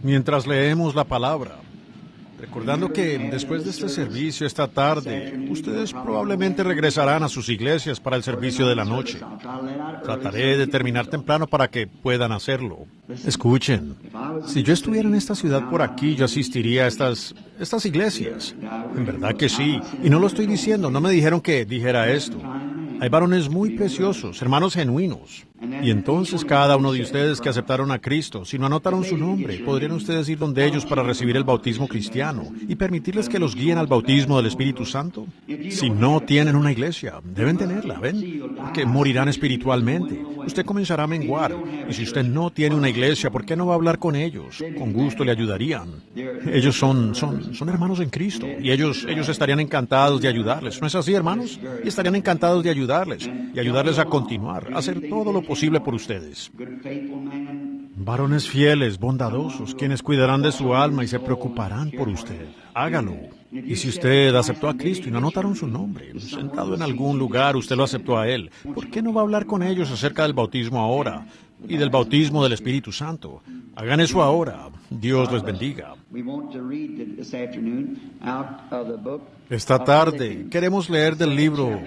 Mientras leemos la palabra, recordando que después de este servicio esta tarde, ustedes probablemente regresarán a sus iglesias para el servicio de la noche. Trataré de terminar temprano para que puedan hacerlo. Escuchen, si yo estuviera en esta ciudad por aquí, yo asistiría a estas iglesias. En verdad que sí, y no lo estoy diciendo, no me dijeron que dijera esto. Hay varones muy preciosos, hermanos genuinos. Y entonces cada uno de ustedes que aceptaron a Cristo, si no anotaron su nombre, podrían ustedes ir donde ellos para recibir el bautismo cristiano y permitirles que los guíen al bautismo del Espíritu Santo. Si no tienen una iglesia, deben tenerla, ¿ven? Porque morirán espiritualmente. Usted comenzará a menguar. Y si usted no tiene una iglesia, ¿por qué no va a hablar con ellos? Con gusto le ayudarían. Ellos son hermanos en Cristo y ellos estarían encantados de ayudarles. ¿No es así, hermanos? Y estarían encantados de ayudarles a continuar, a hacer todo lo posible por ustedes. Varones fieles, bondadosos, quienes cuidarán de su alma y se preocuparán por usted. Hágalo. Y si usted aceptó a Cristo y no anotaron su nombre, sentado en algún lugar, usted lo aceptó a Él, ¿por qué no va a hablar con ellos acerca del bautismo ahora y del bautismo del Espíritu Santo? Hagan eso ahora. Dios les bendiga. Esta tarde queremos leer del libro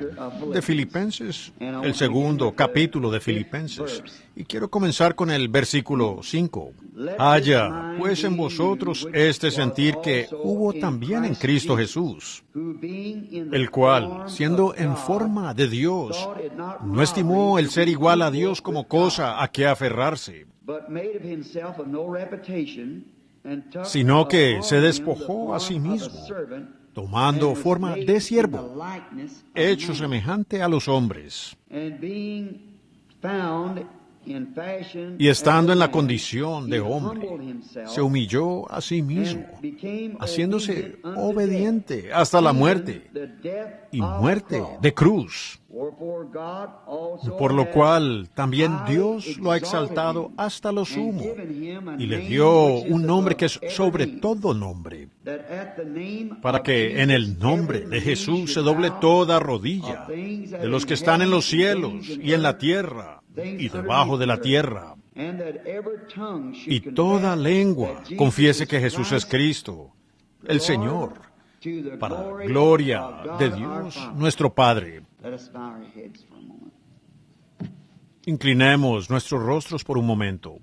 de Filipenses, el segundo capítulo de Filipenses, y quiero comenzar con el versículo 5. Haya, pues, en vosotros este sentir que hubo también en Cristo Jesús, el cual, siendo en forma de Dios, no estimó el ser igual a Dios como cosa a que aferrarse, sino que se despojó a sí mismo, tomando forma de siervo, hecho semejante a los hombres. Y estando en la condición de hombre, se humilló a sí mismo, haciéndose obediente hasta la muerte, y muerte de cruz. Por lo cual también Dios lo ha exaltado hasta lo sumo, y le dio un nombre que es sobre todo nombre, para que en el nombre de Jesús se doble toda rodilla, de los que están en los cielos y en la tierra, y debajo de la tierra, y toda lengua confiese que Jesús es Cristo, el Señor, para gloria de Dios nuestro Padre. Inclinemos nuestros rostros por un momento.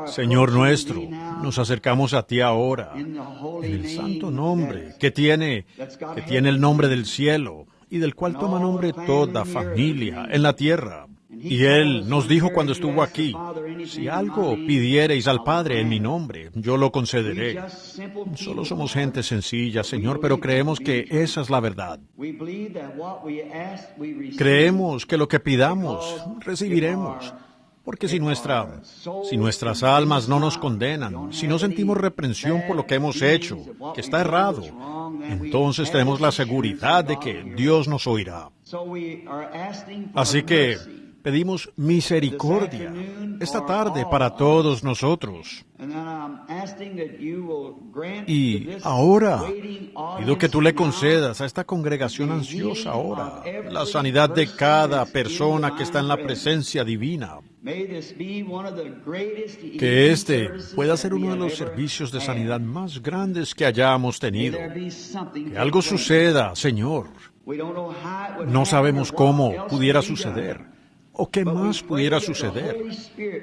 Señor nuestro, nos acercamos a ti ahora, en el santo nombre que tiene el nombre del cielo, y del cual toma nombre toda familia en la tierra. Y Él nos dijo cuando estuvo aquí, si algo pidiereis al Padre en mi nombre, yo lo concederé. Solo somos gente sencilla, Señor, pero creemos que esa es la verdad. Creemos que lo que pidamos, recibiremos. Porque si nuestras almas no nos condenan, si no sentimos reprensión por lo que hemos hecho, que está errado, entonces tenemos la seguridad de que Dios nos oirá. Así que pedimos misericordia esta tarde para todos nosotros. Y ahora pido que tú le concedas a esta congregación ansiosa ahora la sanidad de cada persona que está en la presencia divina. Que este pueda ser uno de los servicios de sanidad más grandes que hayamos tenido. Que algo suceda, Señor. No sabemos cómo pudiera suceder o qué más pudiera suceder,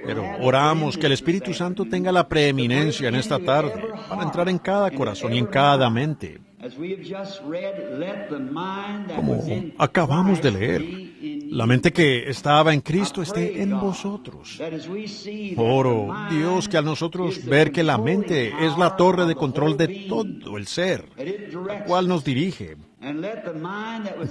pero oramos que el Espíritu Santo tenga la preeminencia en esta tarde para entrar en cada corazón y en cada mente. Como acabamos de leer, la mente que estaba en Cristo esté en vosotros. Oro, Dios, que a nosotros ver que la mente es la torre de control de todo el ser, la cual nos dirige.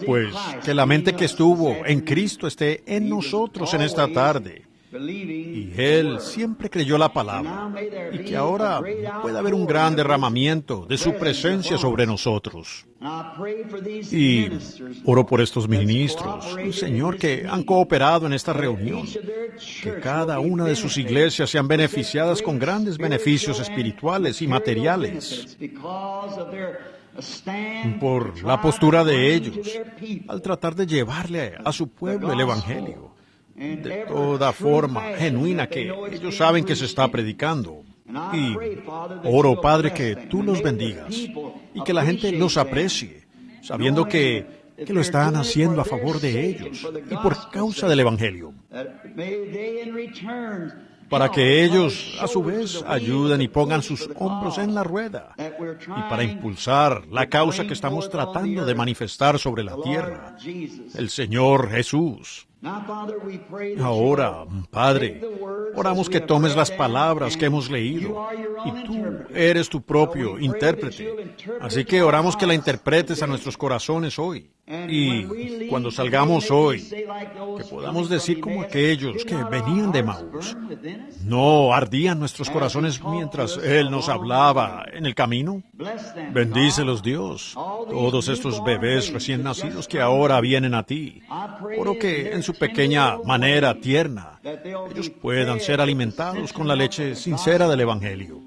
Pues que la mente que estuvo en Cristo esté en nosotros en esta tarde. Y Él siempre creyó la palabra. Y que ahora pueda haber un gran derramamiento de su presencia sobre nosotros. Y oro por estos ministros, Señor, que han cooperado en esta reunión. Que cada una de sus iglesias sean beneficiadas con grandes beneficios espirituales y materiales. Por la postura de ellos al tratar de llevarle a su pueblo el Evangelio. de toda forma genuina que ellos saben que se está predicando. Y oro, Padre, que tú los bendigas y que la gente los aprecie, sabiendo que lo están haciendo a favor de ellos y por causa del Evangelio, para que ellos, a su vez, ayuden y pongan sus hombros en la rueda y para impulsar la causa que estamos tratando de manifestar sobre la tierra, el Señor Jesús. Ahora, Padre, oramos que tomes las palabras que hemos leído y tú eres tu propio intérprete. Así que oramos que la interpretes a nuestros corazones hoy. Y cuando salgamos hoy, que podamos decir como aquellos que venían de Maús. ¿No ardían nuestros corazones mientras Él nos hablaba en el camino? Bendícelos, Dios, todos estos bebés recién nacidos que ahora vienen a ti. Oro que en su pequeña manera tierna, ellos puedan ser alimentados con la leche sincera del Evangelio,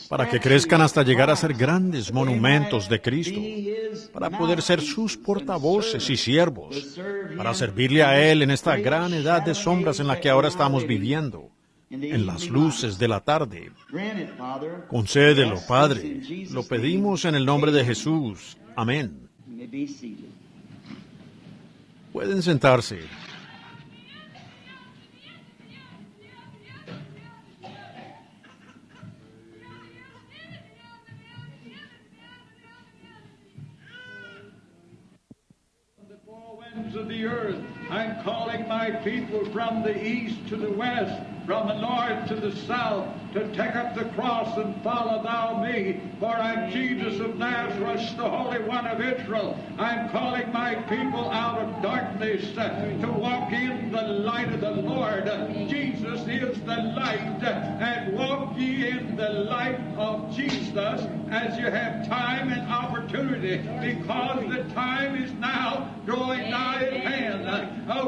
para que crezcan hasta llegar a ser grandes monumentos de Cristo, para poder ser sus portavoces y siervos, para servirle a Él en esta gran edad de sombras en la que ahora estamos viviendo, en las luces de la tarde. Concédelo, Padre, lo pedimos en el nombre de Jesús. Amén. Pueden sentarse. Of the earth, I'm calling my people from the east to the west, from the north to the south, to take up the cross and follow thou me. For I'm Jesus of Nazareth, the Holy One of Israel. I'm calling my people out of darkness to walk in the light of the Lord. Jesus is the light, and walk ye in the light of Jesus as you have time and opportunity, because the time is now drawing nigh at hand.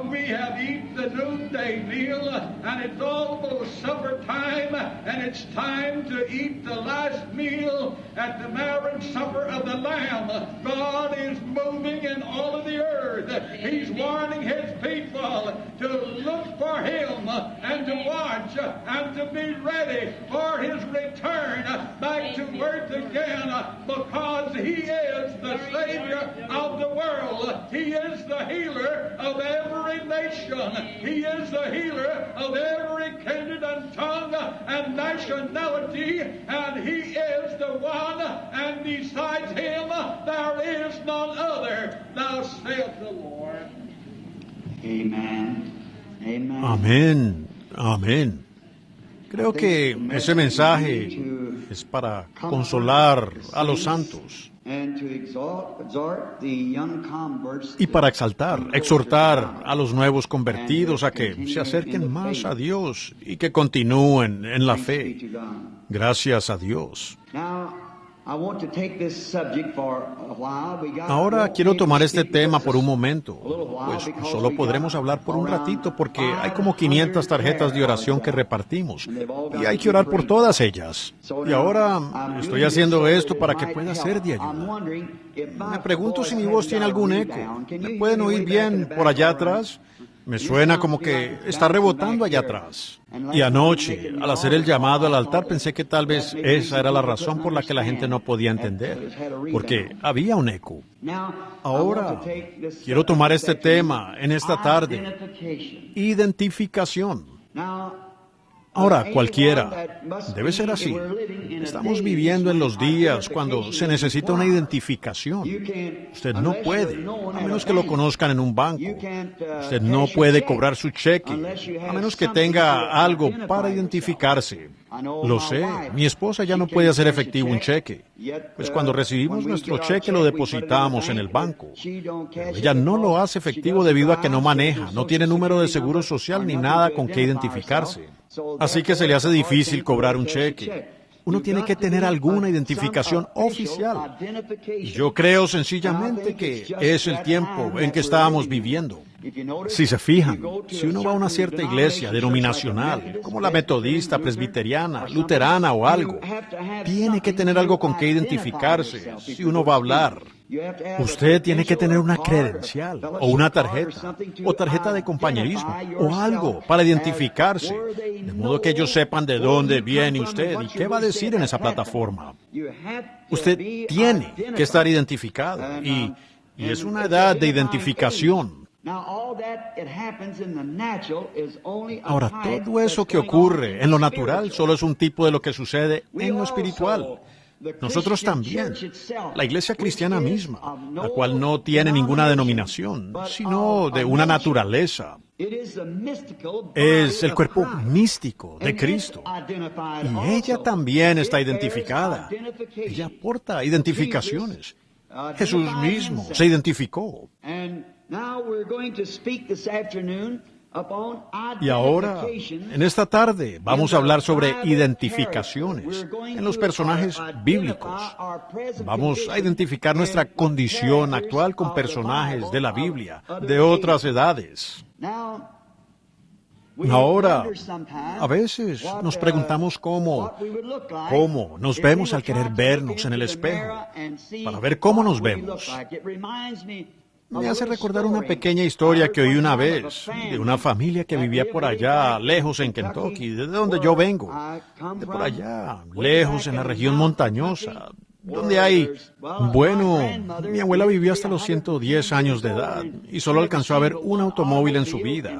We have eaten the noonday meal, and it's almost supper time, and it's time to eat the last meal at the marriage supper of the Lamb. God is moving in all of the earth. He's warning His people to look for Him and to watch and to be ready for His return back to earth again, because He is the Savior of the world. He is the healer of every nation. He is the healer of every kindred and tongue and nationality, and He is the one, and besides Him there is none other. Thou saith the Lord. Amen. Amen. Amén. Amén. Creo que ese mensaje es para consolar a los santos y para exhortar a los nuevos convertidos a que se acerquen más a Dios y que continúen en la fe. Gracias a Dios. Ahora quiero tomar este tema por un momento, pues solo podremos hablar por un ratito porque hay como 500 tarjetas de oración que repartimos y hay que orar por todas ellas. Y ahora estoy haciendo esto para que pueda ser de ayuda. Me pregunto si mi voz tiene algún eco. ¿Me pueden oír bien por allá atrás? Me suena como que está rebotando allá atrás. Y anoche, al hacer el llamado al altar, pensé que tal vez esa era la razón por la que la gente no podía entender, porque había un eco. Ahora, quiero tomar este tema en esta tarde. Identificación. Ahora, cualquiera. Debe ser así. Estamos viviendo en los días cuando se necesita una identificación. Usted no puede, a menos que lo conozcan en un banco. Usted no puede cobrar su cheque, a menos que tenga algo para identificarse. Lo sé, mi esposa ya no puede hacer efectivo un cheque. Pues cuando recibimos nuestro cheque lo depositamos en el banco. Pero ella no lo hace efectivo debido a que no maneja, no tiene número de seguro social ni nada con qué identificarse. Así que se le hace difícil cobrar un cheque. Uno tiene que tener alguna identificación oficial. Y yo creo sencillamente que es el tiempo en que estábamos viviendo. Si se fijan, si uno va a una cierta iglesia denominacional, como la metodista, presbiteriana, luterana o algo, tiene que tener algo con que identificarse si uno va a hablar. Usted tiene que tener una credencial, o una tarjeta, o tarjeta de compañerismo, o algo para identificarse, de modo que ellos sepan de dónde viene usted y qué va a decir en esa plataforma. Usted tiene que estar identificado, y es una edad de identificación. Ahora, todo eso que ocurre en lo natural solo es un tipo de lo que sucede en lo espiritual. Nosotros también, la iglesia cristiana misma, la cual no tiene ninguna denominación, sino de una naturaleza. Es el cuerpo místico de Cristo. Y ella también está identificada. Ella aporta identificaciones. Jesús mismo se identificó. Y ahora, en esta tarde, vamos a hablar sobre identificaciones en los personajes bíblicos. Vamos a identificar nuestra condición actual con personajes de la Biblia, de otras edades. Ahora, a veces nos preguntamos cómo nos vemos al querer vernos en el espejo, para ver cómo nos vemos. Me hace recordar una pequeña historia que oí una vez, de una familia que vivía por allá, lejos en Kentucky, de donde yo vengo, de por allá, lejos en la región montañosa, donde hay... Bueno, mi abuela vivió hasta los 110 años de edad y solo alcanzó a ver un automóvil en su vida.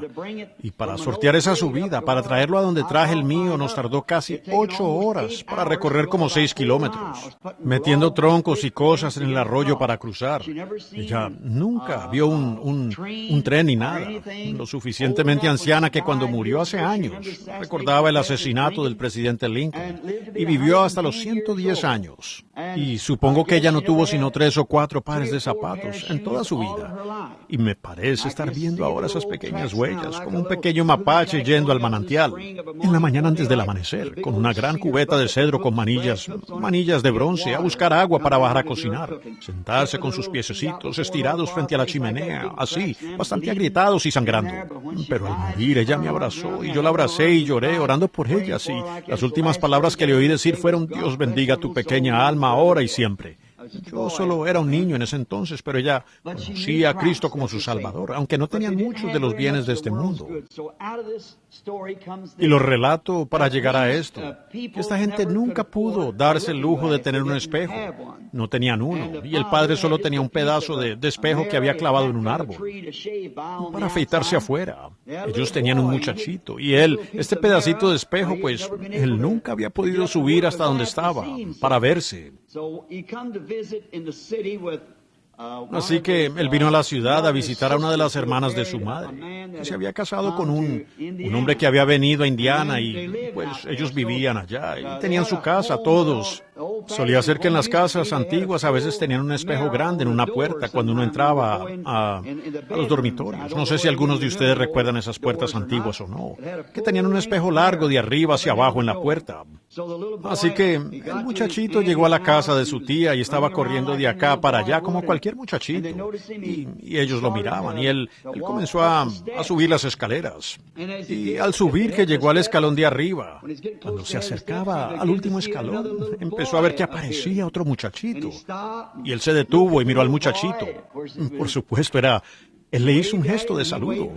Y para sortear esa subida, para traerlo a donde traje el mío, nos tardó casi 8 horas para recorrer como 6 kilómetros, metiendo troncos y cosas en el arroyo para cruzar. Ella nunca vio un tren ni nada, lo suficientemente anciana que cuando murió hace años, recordaba el asesinato del presidente Lincoln y vivió hasta los 110 años. Y supongo que ella no tuvo sino 3 o 4 pares de zapatos en toda su vida. Y me parece estar viendo ahora esas pequeñas huellas, como un pequeño mapache yendo al manantial, en la mañana antes del amanecer, con una gran cubeta de cedro con manillas de bronce, a buscar agua para bajar a cocinar, sentarse con sus piececitos estirados frente a la chimenea, así, bastante agrietados y sangrando. Pero al morir ella me abrazó, y yo la abracé y lloré, orando por ella, y las últimas palabras que le oí decir fueron: Dios bendiga tu pequeña alma ahora y siempre. Yo solo era un niño en ese entonces, pero ella conocía a Cristo como su Salvador, aunque no tenían muchos de los bienes de este mundo. Y lo relato para llegar a esto, que esta gente nunca pudo darse el lujo de tener un espejo. No tenían uno, y el padre solo tenía un pedazo de espejo que había clavado en un árbol para afeitarse afuera. Ellos tenían un muchachito, y este pedacito de espejo, pues, él nunca había podido subir hasta donde estaba para verse. Así que él vino a la ciudad a visitar a una de las hermanas de su madre, que se había casado con un hombre que había venido a Indiana, y pues ellos vivían allá y tenían su casa todos. Solía ser que en las casas antiguas a veces tenían un espejo grande en una puerta cuando uno entraba a los dormitorios. No sé si algunos de ustedes recuerdan esas puertas antiguas o no, que tenían un espejo largo de arriba hacia abajo en la puerta. Así que el muchachito llegó a la casa de su tía y estaba corriendo de acá para allá como cualquier muchachito. Y ellos lo miraban, y él comenzó a subir las escaleras. Y al subir, que llegó al escalón de arriba, cuando se acercaba al último escalón, empezó a ver que aparecía otro muchachito. Y él se detuvo y miró al muchachito. Por supuesto, él le hizo un gesto de saludo,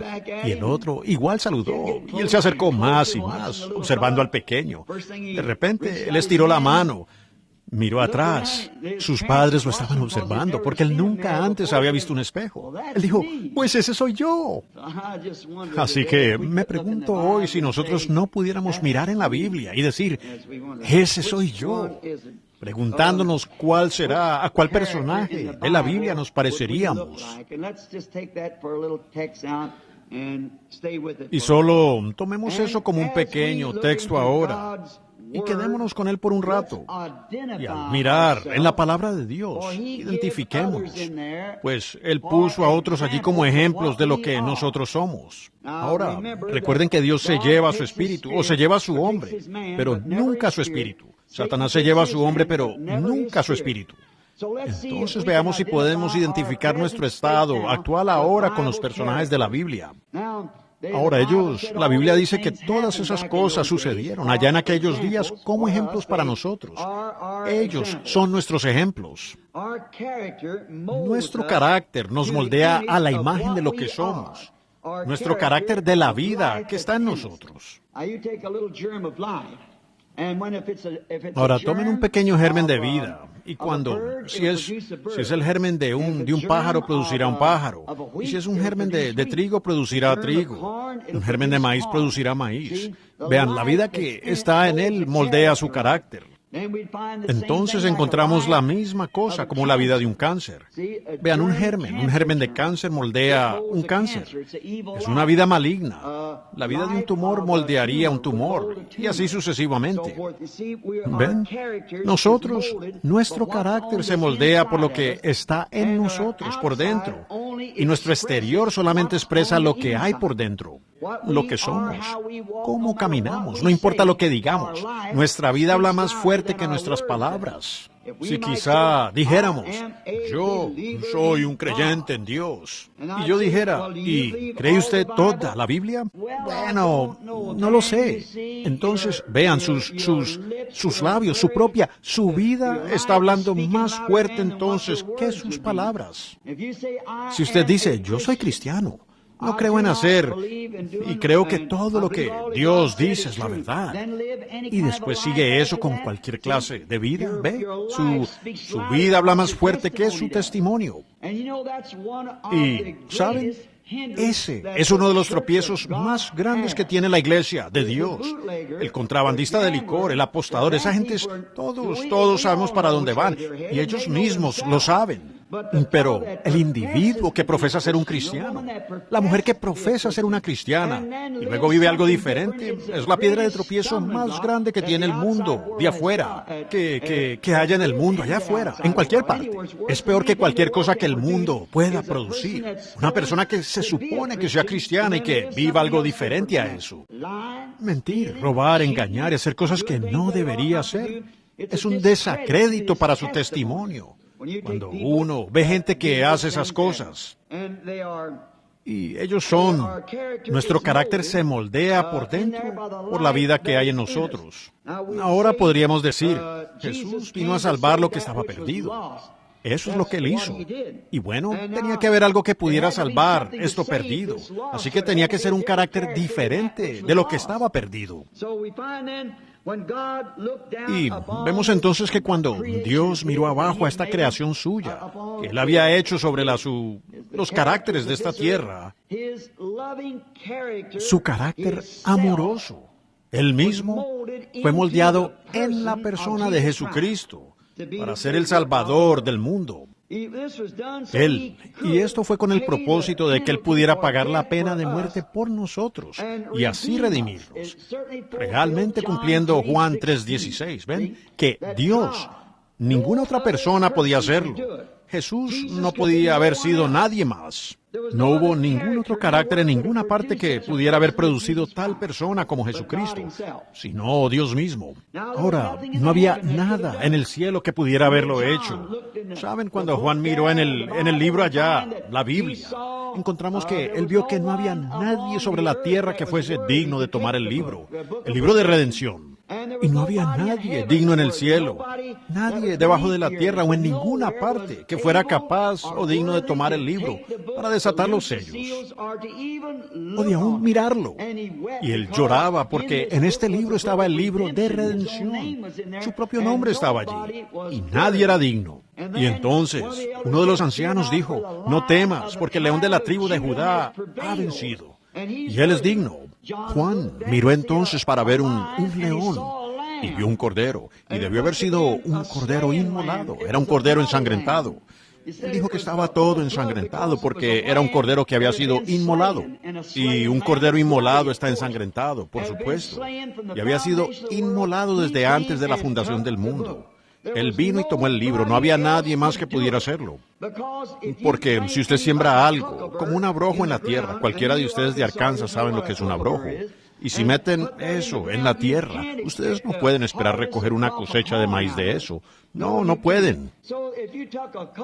y el otro igual saludó, y él se acercó más y más, observando al pequeño. De repente, él estiró la mano, miró atrás. Sus padres lo estaban observando, porque él nunca antes había visto un espejo. Él dijo: pues ese soy yo. Así que me pregunto hoy si nosotros no pudiéramos mirar en la Biblia y decir: ese soy yo, preguntándonos cuál será, a cuál personaje de la Biblia nos pareceríamos. Y solo tomemos eso como un pequeño texto ahora, y quedémonos con él por un rato. Y al mirar en la palabra de Dios, identifiquémonos, pues Él puso a otros allí como ejemplos de lo que nosotros somos. Ahora, recuerden que Dios se lleva a su espíritu, o se lleva a su hombre, pero nunca a su espíritu. Satanás se lleva a su hombre, pero nunca a su espíritu. Entonces veamos si podemos identificar nuestro estado actual ahora con los personajes de la Biblia. Ahora la Biblia dice que todas esas cosas sucedieron allá en aquellos días como ejemplos para nosotros. Ellos son nuestros ejemplos. Nuestro carácter nos moldea a la imagen de lo que somos. Nuestro carácter de la vida que está en nosotros. Ahora, tomen un pequeño germen de vida, y si es el germen de un pájaro, producirá un pájaro. Y si es un germen de trigo, producirá trigo. Un germen de maíz producirá maíz. Vean, la vida que está en él moldea su carácter. Entonces encontramos la misma cosa como la vida de un cáncer. Vean, un germen de cáncer moldea un cáncer. Es una vida maligna. La vida de un tumor moldearía un tumor, y así sucesivamente. ¿Ven? Nuestro carácter se moldea por lo que está en nosotros, por dentro. Y nuestro exterior solamente expresa lo que hay por dentro. Lo que somos, cómo caminamos, no importa lo que digamos. Nuestra vida habla más fuerte que nuestras palabras. Si quizá dijéramos, yo soy un creyente en Dios, y yo dijera, ¿y cree usted toda la Biblia? Bueno, no lo sé. Entonces, vean, sus labios, su vida está hablando más fuerte entonces que sus palabras. Si usted dice, yo soy cristiano, no creo en hacer, y creo que todo lo que Dios dice es la verdad. Y después sigue eso con cualquier clase de vida, ¿ve? Su vida habla más fuerte que su testimonio. Y, ¿saben? Ese es uno de los tropiezos más grandes que tiene la iglesia de Dios. El contrabandista de licor, el apostador, esa gente, todos sabemos para dónde van, y ellos mismos lo saben. Pero el individuo que profesa ser un cristiano, la mujer que profesa ser una cristiana, y luego vive algo diferente, es la piedra de tropiezo más grande que tiene el mundo de afuera, que haya en el mundo allá afuera, en cualquier parte. Es peor que cualquier cosa que el mundo pueda producir. Una persona que se supone que sea cristiana y que viva algo diferente a eso. Mentir, robar, engañar y hacer cosas que no debería hacer es un desacrédito para su testimonio. Cuando uno ve gente que hace esas cosas, y nuestro carácter se moldea por dentro por la vida que hay en nosotros. Ahora podríamos decir, Jesús vino a salvar lo que estaba perdido. Eso es lo que él hizo. Y bueno, tenía que haber algo que pudiera salvar esto perdido. Así que tenía que ser un carácter diferente de lo que estaba perdido. Y vemos entonces que cuando Dios miró abajo a esta creación suya, que Él había hecho sobre los caracteres de esta tierra, su carácter amoroso, Él mismo, fue moldeado en la persona de Jesucristo para ser el Salvador del mundo. Y esto fue con el propósito de que Él pudiera pagar la pena de muerte por nosotros y así redimirnos, realmente cumpliendo Juan 3:16. ¿Ven? Que Dios, ninguna otra persona podía hacerlo. Jesús no podía haber sido nadie más. No hubo ningún otro carácter en ninguna parte que pudiera haber producido tal persona como Jesucristo, sino Dios mismo. Ahora, no había nada en el cielo que pudiera haberlo hecho. ¿Saben? Cuando Juan miró en el libro allá, la Biblia, encontramos que él vio que no había nadie sobre la tierra que fuese digno de tomar el libro de redención. Y no había nadie digno en el cielo, nadie debajo de la tierra o en ninguna parte que fuera capaz o digno de tomar el libro para desatar los sellos, o de aún mirarlo. Y él lloraba porque en este libro estaba el libro de redención. Su propio nombre estaba allí, y nadie era digno. Y entonces, uno de los ancianos dijo, no temas, porque el león de la tribu de Judá ha vencido, y él es digno. Juan miró entonces para ver un león, y vio un cordero, y debió haber sido un cordero inmolado, era un cordero ensangrentado. Él dijo que estaba todo ensangrentado porque era un cordero que había sido inmolado. Y un cordero inmolado está ensangrentado, por supuesto. Y había sido inmolado desde antes de la fundación del mundo. Él vino y tomó el libro, no había nadie más que pudiera hacerlo. Porque si usted siembra algo, como un abrojo en la tierra, cualquiera de ustedes de Arkansas saben lo que es un abrojo. Y si meten eso en la tierra, ustedes no pueden esperar recoger una cosecha de maíz de eso. No, no pueden.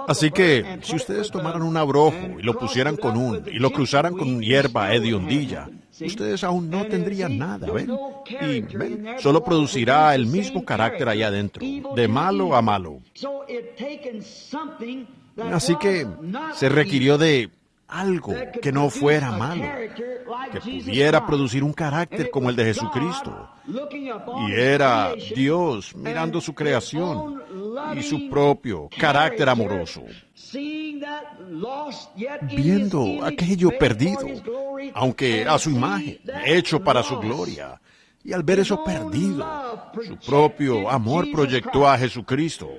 Así que, si ustedes tomaran un abrojo y lo pusieran y lo cruzaran con hierba hediondilla, ustedes aún no tendrían nada, ¿ven? Y, ¿ven? Solo producirá el mismo carácter allá adentro, de malo a malo. Así que se requirió de algo que no fuera malo, que pudiera producir un carácter como el de Jesucristo. Y era Dios mirando su creación y su propio carácter amoroso, viendo aquello perdido, aunque a su imagen, hecho para su gloria. Y al ver eso perdido, su propio amor proyectó a Jesucristo.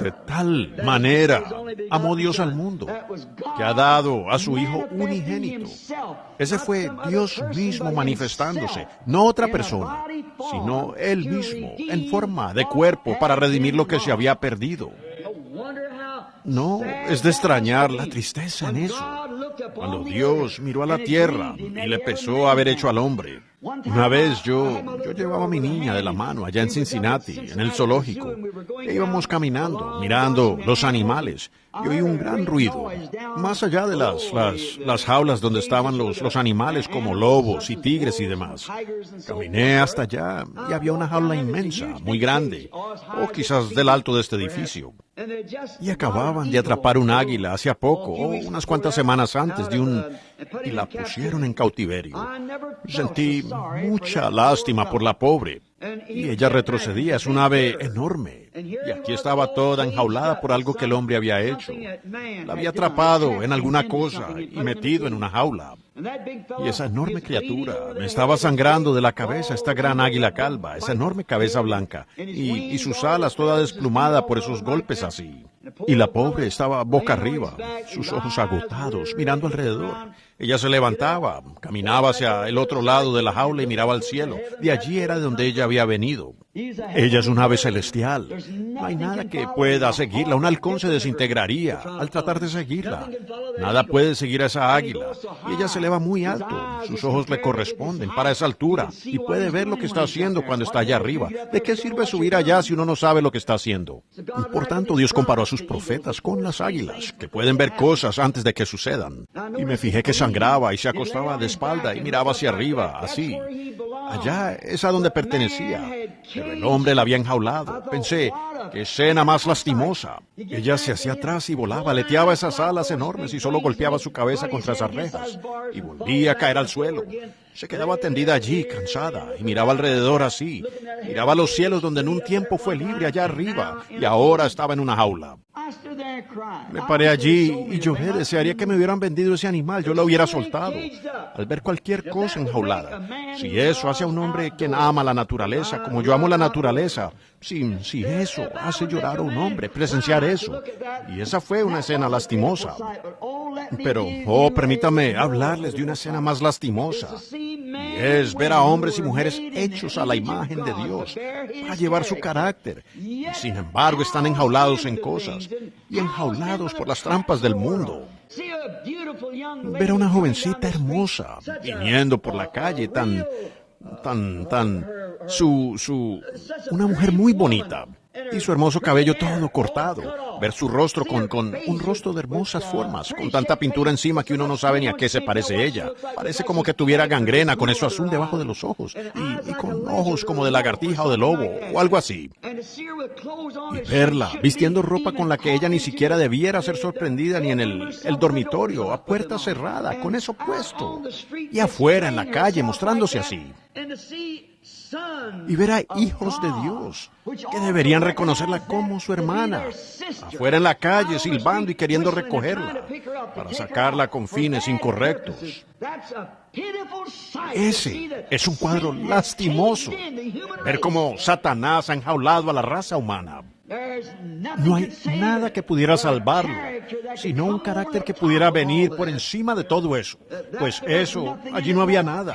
De tal manera amó Dios al mundo, que ha dado a su Hijo unigénito. Ese fue Dios mismo manifestándose, no otra persona, sino Él mismo, en forma de cuerpo para redimir lo que se había perdido. No es de extrañar la tristeza en eso. Cuando Dios miró a la tierra y le pesó haber hecho al hombre. Una vez yo llevaba a mi niña de la mano allá en Cincinnati, en el zoológico, e íbamos caminando, mirando los animales, y oí un gran ruido, más allá de las jaulas donde estaban los animales como lobos y tigres y demás. Caminé hasta allá y había una jaula inmensa, muy grande, o quizás del alto de este edificio. Y acababan de atrapar un águila hace poco, o unas cuantas semanas antes, y la pusieron en cautiverio. Sentí mucha lástima por la pobre. Y ella retrocedía, es un ave enorme. Y aquí estaba toda enjaulada por algo que el hombre había hecho. La había atrapado en alguna cosa y metido en una jaula. Y esa enorme criatura me estaba sangrando de la cabeza, esta gran águila calva, esa enorme cabeza blanca, y sus alas toda desplumada por esos golpes así. Y la pobre estaba boca arriba, sus ojos agotados, mirando alrededor. Ella se levantaba, caminaba hacia el otro lado de la jaula y miraba al cielo. De allí era de donde ella había venido. Ella es un ave celestial. No hay nada que pueda seguirla. Un halcón se desintegraría al tratar de seguirla. Nada puede seguir a esa águila. Y ella se eleva muy alto. Sus ojos le corresponden para esa altura. Y puede ver lo que está haciendo cuando está allá arriba. ¿De qué sirve subir allá si uno no sabe lo que está haciendo? Por tanto, Dios comparó a sus profetas con las águilas, que pueden ver cosas antes de que sucedan. Y me fijé que sangraba y se acostaba de espalda y miraba hacia arriba, así. Allá es a donde pertenecía. Pero el hombre la había enjaulado. Pensé, qué escena más lastimosa. Ella se hacía atrás y volaba, aleteaba esas alas enormes y solo golpeaba su cabeza contra esas rejas. Y volvía a caer al suelo. Se quedaba tendida allí, cansada, y miraba alrededor así. Miraba los cielos donde en un tiempo fue libre allá arriba, y ahora estaba en una jaula. Me paré allí y lloré, desearía que me hubieran vendido ese animal, yo lo hubiera soltado. Al ver cualquier cosa enjaulada, si eso hace a un hombre quien ama la naturaleza, como yo amo la naturaleza, si eso hace llorar a un hombre, presenciar eso. Y esa fue una escena lastimosa. Pero, permítame hablarles de una escena más lastimosa. Y es ver a hombres y mujeres hechos a la imagen de Dios, para llevar su carácter. Y sin embargo están enjaulados en cosas, y enjaulados por las trampas del mundo. Ver a una jovencita hermosa, viniendo por la calle, una mujer muy bonita, y su hermoso cabello todo cortado, ver su rostro con un rostro de hermosas formas, con tanta pintura encima que uno no sabe ni a qué se parece ella. Parece como que tuviera gangrena con eso azul debajo de los ojos, y con ojos como de lagartija o de lobo, o algo así. Y verla vistiendo ropa con la que ella ni siquiera debiera ser sorprendida ni en el dormitorio, a puerta cerrada, con eso puesto, y afuera en la calle mostrándose así. Y ver a hijos de Dios que deberían reconocerla como su hermana, afuera en la calle silbando y queriendo recogerla para sacarla con fines incorrectos. Ese es un cuadro lastimoso, ver cómo Satanás ha enjaulado a la raza humana. No hay nada que pudiera salvarlo, sino un carácter que pudiera venir por encima de todo eso. Pues eso, allí no había nada.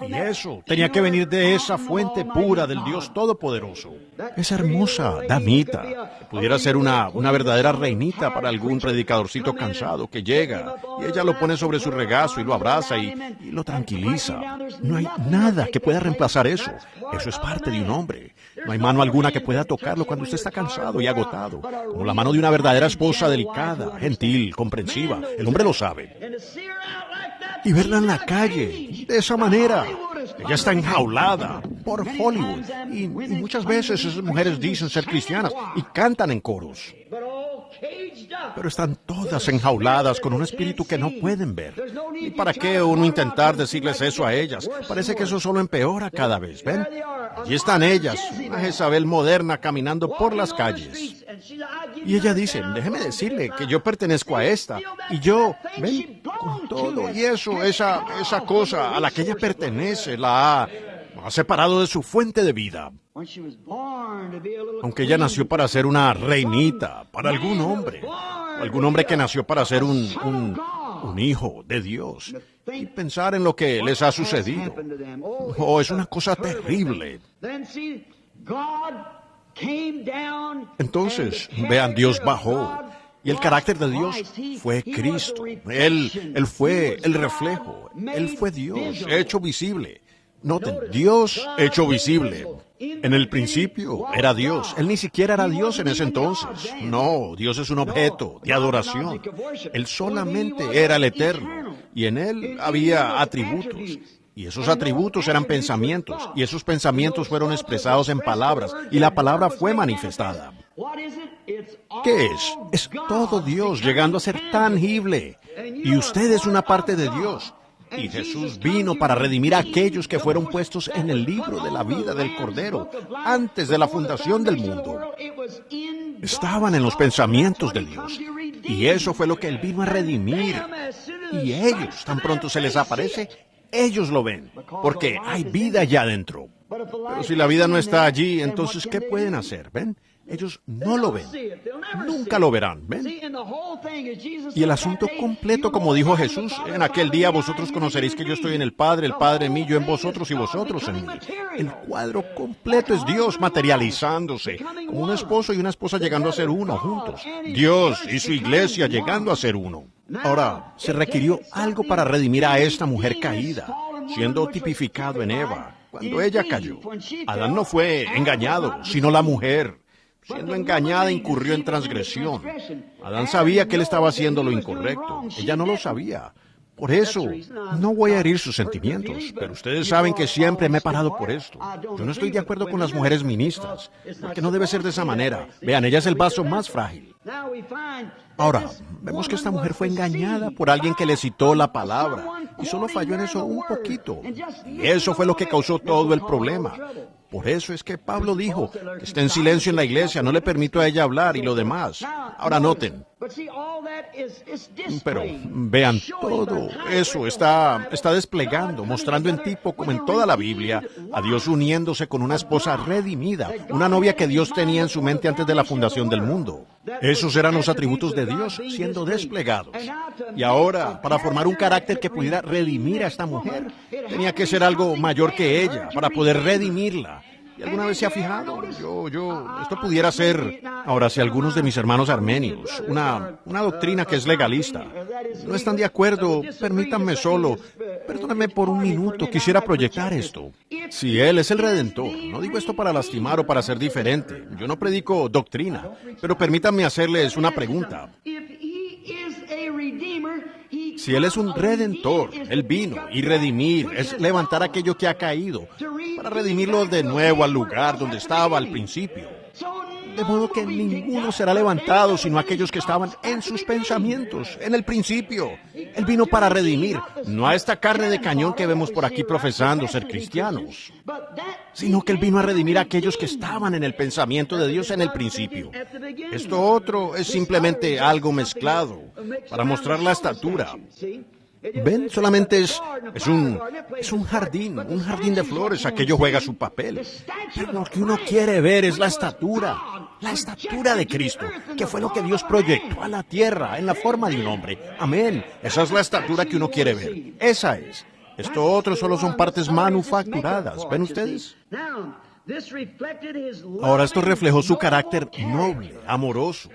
Y eso tenía que venir de esa fuente pura del Dios Todopoderoso. Esa hermosa damita, que pudiera ser una verdadera reinita para algún predicadorcito cansado que llega, y ella lo pone sobre su regazo y lo abraza y lo tranquiliza. No hay nada que pueda reemplazar eso. Eso es parte de un hombre. No hay mano alguna que pueda tocarlo cuando usted está cansado y agotado, como la mano de una verdadera esposa delicada, gentil, comprensiva. El hombre lo sabe. Y verla en la calle, de esa manera. Ella está enjaulada por Hollywood. Y muchas veces esas mujeres dicen ser cristianas y cantan en coros. Pero están todas enjauladas con un espíritu que no pueden ver. ¿Y para qué uno intentar decirles eso a ellas? Parece que eso solo empeora cada vez, ¿ven? Allí están ellas, una Jezabel moderna caminando por las calles. Y ella dice, déjeme decirle que yo pertenezco a esta. Y yo, ven, con todo y eso, esa cosa a la que ella pertenece, la ha separado de su fuente de vida. Aunque ella nació para ser una reinita, para algún hombre que nació para ser un hijo de Dios. Y pensar en lo que les ha sucedido. Oh, es una cosa terrible. Entonces, vean, Dios bajó. Y el carácter de Dios fue Cristo. Él fue el reflejo. Él fue Dios, hecho visible. Noten, Dios hecho visible. En el principio era Dios. Él ni siquiera era Dios en ese entonces. No, Dios es un objeto de adoración. Él solamente era el eterno. Y en Él había atributos. Y esos atributos eran pensamientos. Y esos pensamientos fueron expresados en palabras. Y la palabra fue manifestada. ¿Qué es? Es todo Dios llegando a ser tangible. Y usted es una parte de Dios. Y Jesús vino para redimir a aquellos que fueron puestos en el libro de la vida del Cordero antes de la fundación del mundo. Estaban en los pensamientos de Dios. Y eso fue lo que Él vino a redimir. Y ellos, tan pronto se les aparece, ellos lo ven, porque hay vida allá adentro. Pero si la vida no está allí, entonces, ¿qué pueden hacer? ¿Ven? Ellos no lo ven. Nunca lo verán, ¿ven? Y el asunto completo, como dijo Jesús, en aquel día vosotros conoceréis que yo estoy en el Padre en mí, yo en vosotros y vosotros en mí. El cuadro completo es Dios materializándose, como un esposo y una esposa llegando a ser uno juntos. Dios y su iglesia llegando a ser uno. Ahora, se requirió algo para redimir a esta mujer caída, siendo tipificado en Eva, cuando ella cayó. Adán no fue engañado, sino la mujer. Siendo engañada, incurrió en transgresión. Adán sabía que él estaba haciendo lo incorrecto. Ella no lo sabía. Por eso, no voy a herir sus sentimientos, pero ustedes saben que siempre me he parado por esto. Yo no estoy de acuerdo con las mujeres ministras, porque no debe ser de esa manera. Vean, ella es el vaso más frágil. Ahora, vemos que esta mujer fue engañada por alguien que le citó la palabra, y solo falló en eso un poquito. Y eso fue lo que causó todo el problema. Por eso es que Pablo dijo que esté en silencio en la iglesia, no le permito a ella hablar y lo demás. Ahora noten. Pero vean, todo eso está desplegando, mostrando en tipo, como en toda la Biblia, a Dios uniéndose con una esposa redimida, una novia que Dios tenía en su mente antes de la fundación del mundo. Esos eran los atributos de Dios siendo desplegados. Y ahora, para formar un carácter que pudiera redimir a esta mujer, tenía que ser algo mayor que ella, para poder redimirla. ¿Y alguna vez se ha fijado? Esto pudiera ser, ahora, si algunos de mis hermanos armenios, una doctrina que es legalista, no están de acuerdo, permítanme solo, perdónenme por un minuto, quisiera proyectar esto. Si Él es el Redentor, no digo esto para lastimar o para ser diferente, yo no predico doctrina, pero permítanme hacerles una pregunta. Si Él es un redentor, Él vino y redimir, es levantar aquello que ha caído, para redimirlo de nuevo al lugar donde estaba al principio. De modo que ninguno será levantado sino aquellos que estaban en sus pensamientos, en el principio. Él vino para redimir, no a esta carne de cañón que vemos por aquí profesando ser cristianos, sino que Él vino a redimir a aquellos que estaban en el pensamiento de Dios en el principio. Esto otro es simplemente algo mezclado, para mostrar la estatura. Ven, solamente es un jardín de flores, aquello juega su papel. Pero lo que uno quiere ver es la estatura de Cristo, que fue lo que Dios proyectó a la tierra en la forma de un hombre. Amén. Esa es la estatura que uno quiere ver. Esa es. Esto otro solo son partes manufacturadas. ¿Ven ustedes? Ahora esto reflejó su carácter noble, amoroso.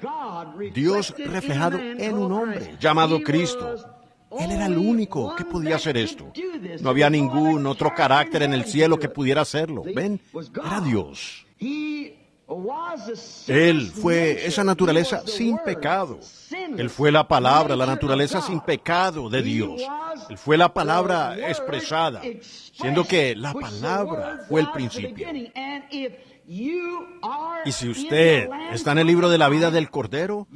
Dios reflejado en un hombre llamado Cristo. Él era el único que podía hacer esto. No había ningún otro carácter en el cielo que pudiera hacerlo. ¿Ven? Era Dios. Él fue esa naturaleza sin pecado. Él fue la palabra, la naturaleza sin pecado de Dios. Él fue la palabra expresada, siendo que la palabra fue el principio. Y si usted está en el libro de la vida del Cordero,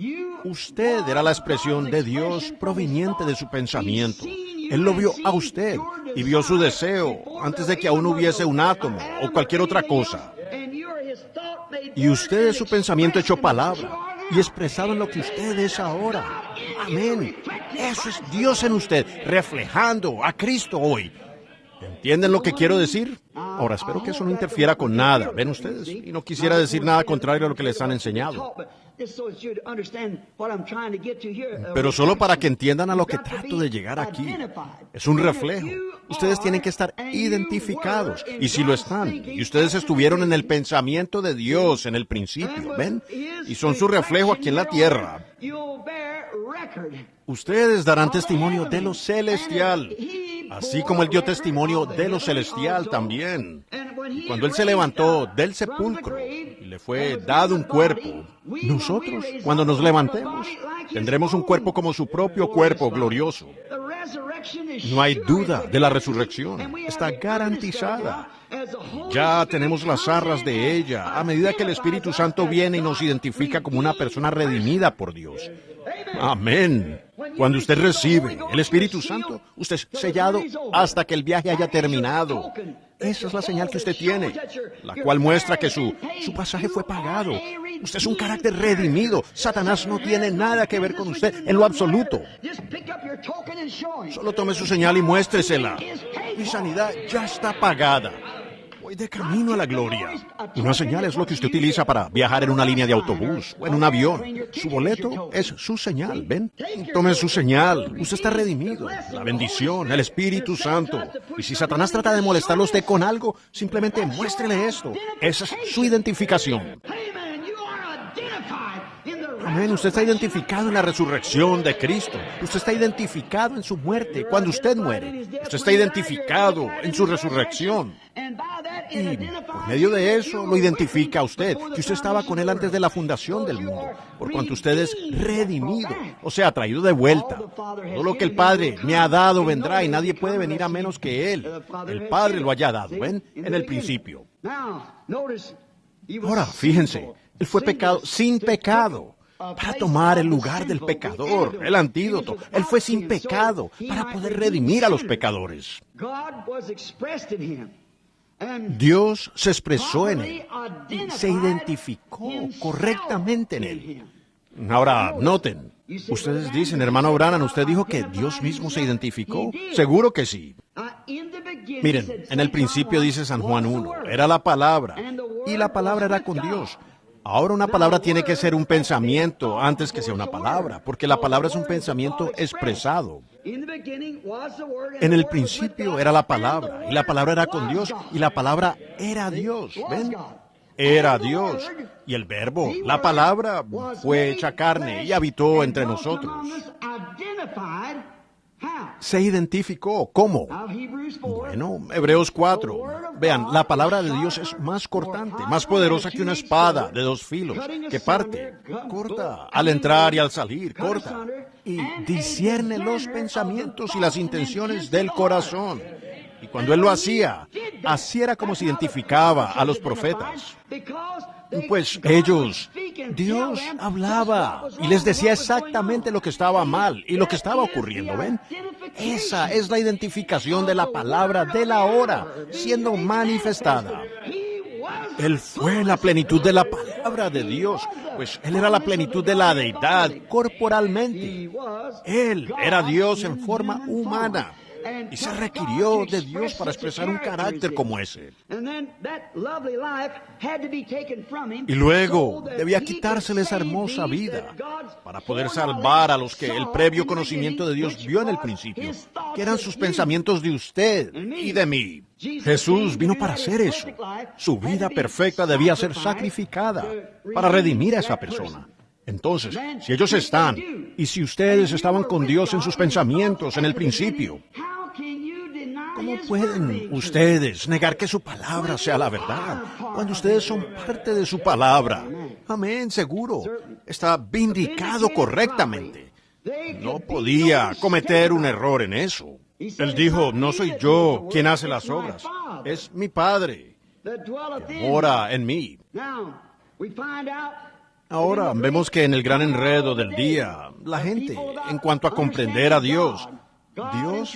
usted era la expresión de Dios proveniente de su pensamiento. Él lo vio a usted y vio su deseo antes de que aún hubiese un átomo o cualquier otra cosa. Y usted es su pensamiento hecho palabra y expresado en lo que usted es ahora. Amén. Eso es Dios en usted, reflejando a Cristo hoy. ¿Entienden lo que quiero decir? Ahora, espero que eso no interfiera con nada, ¿ven ustedes? Y no quisiera decir nada contrario a lo que les han enseñado. Pero solo para que entiendan a lo que trato de llegar aquí. Es un reflejo. Ustedes tienen que estar identificados. Y si lo están, y ustedes estuvieron en el pensamiento de Dios en el principio, ¿ven? Y son su reflejo aquí en la tierra. Ustedes darán testimonio de lo celestial, así como Él dio testimonio de lo celestial también. Y cuando Él se levantó del sepulcro y le fue dado un cuerpo, nosotros, cuando nos levantemos, tendremos un cuerpo como su propio cuerpo glorioso. No hay duda de la resurrección. Está garantizada. Ya tenemos las arras de ella a medida que el Espíritu Santo viene y nos identifica como una persona redimida por Dios. Amén. Cuando usted recibe el Espíritu Santo, usted es sellado hasta que el viaje haya terminado. Esa es la señal que usted tiene, la cual muestra que su pasaje fue pagado. Usted es un carácter redimido. Satanás no tiene nada que ver con usted en lo absoluto. Solo tome su señal y muéstresela. Mi sanidad ya está pagada. Voy de camino a la gloria. Una señal es lo que usted utiliza para viajar en una línea de autobús o en un avión. Su boleto es su señal, ¿ven? Tome su señal. Usted está redimido. La bendición, el Espíritu Santo. Y si Satanás trata de molestarlo a usted con algo, simplemente muéstrele esto. Esa es su identificación. Amén. Usted está identificado en la resurrección de Cristo. Usted está identificado en su muerte cuando usted muere. Usted está identificado en su resurrección. Y por medio de eso lo identifica a usted, que usted estaba con Él antes de la fundación del mundo, por cuanto usted es redimido, o sea, traído de vuelta. Todo lo que el Padre me ha dado vendrá y nadie puede venir a menos que Él, el Padre, lo haya dado, ¿ven? En el principio. Ahora, fíjense, Él fue pecado sin pecado, para tomar el lugar del pecador, el antídoto. Él fue sin pecado, para poder redimir a los pecadores. Dios se expresó en Él, se identificó correctamente en Él. Ahora, noten, ustedes dicen, hermano Branham, usted dijo que Dios mismo se identificó. Seguro que sí. Miren, en el principio dice San Juan 1, era la palabra, y la palabra era con Dios. Ahora una palabra tiene que ser un pensamiento antes que sea una palabra, porque la palabra es un pensamiento expresado. En el principio era la palabra, y la palabra era con Dios, y la palabra era Dios, ¿ven? Era Dios, y el verbo, la palabra, fue hecha carne y habitó entre nosotros. Se identificó. ¿Cómo? Bueno, Hebreos 4. Vean, la palabra de Dios es más cortante, más poderosa que una espada de dos filos, que parte, corta, al entrar y al salir, corta, y discierne los pensamientos y las intenciones del corazón. Y cuando Él lo hacía, así era como se identificaba a los profetas. Pues Dios hablaba y les decía exactamente lo que estaba mal y lo que estaba ocurriendo, ¿ven? Esa es la identificación de la palabra de la hora siendo manifestada. Él fue la plenitud de la palabra. palabra de Dios, pues Él era la plenitud de la deidad corporalmente. Él era Dios en forma humana. Y se requirió de Dios para expresar un carácter como ese. Y luego debía quitársele esa hermosa vida para poder salvar a los que el previo conocimiento de Dios vio en el principio, que eran sus pensamientos de usted y de mí. Jesús vino para hacer eso. Su vida perfecta debía ser sacrificada para redimir a esa persona. Entonces, si ellos están, y si ustedes estaban con Dios en sus pensamientos en el principio, ¿cómo pueden ustedes negar que su palabra sea la verdad cuando ustedes son parte de su palabra? Amén, seguro. Está vindicado correctamente. No podía cometer un error en eso. Él dijo, no soy yo quien hace las obras, es mi Padre que mora en mí. Ahora vemos que en el gran enredo del día, la gente, en cuanto a comprender a Dios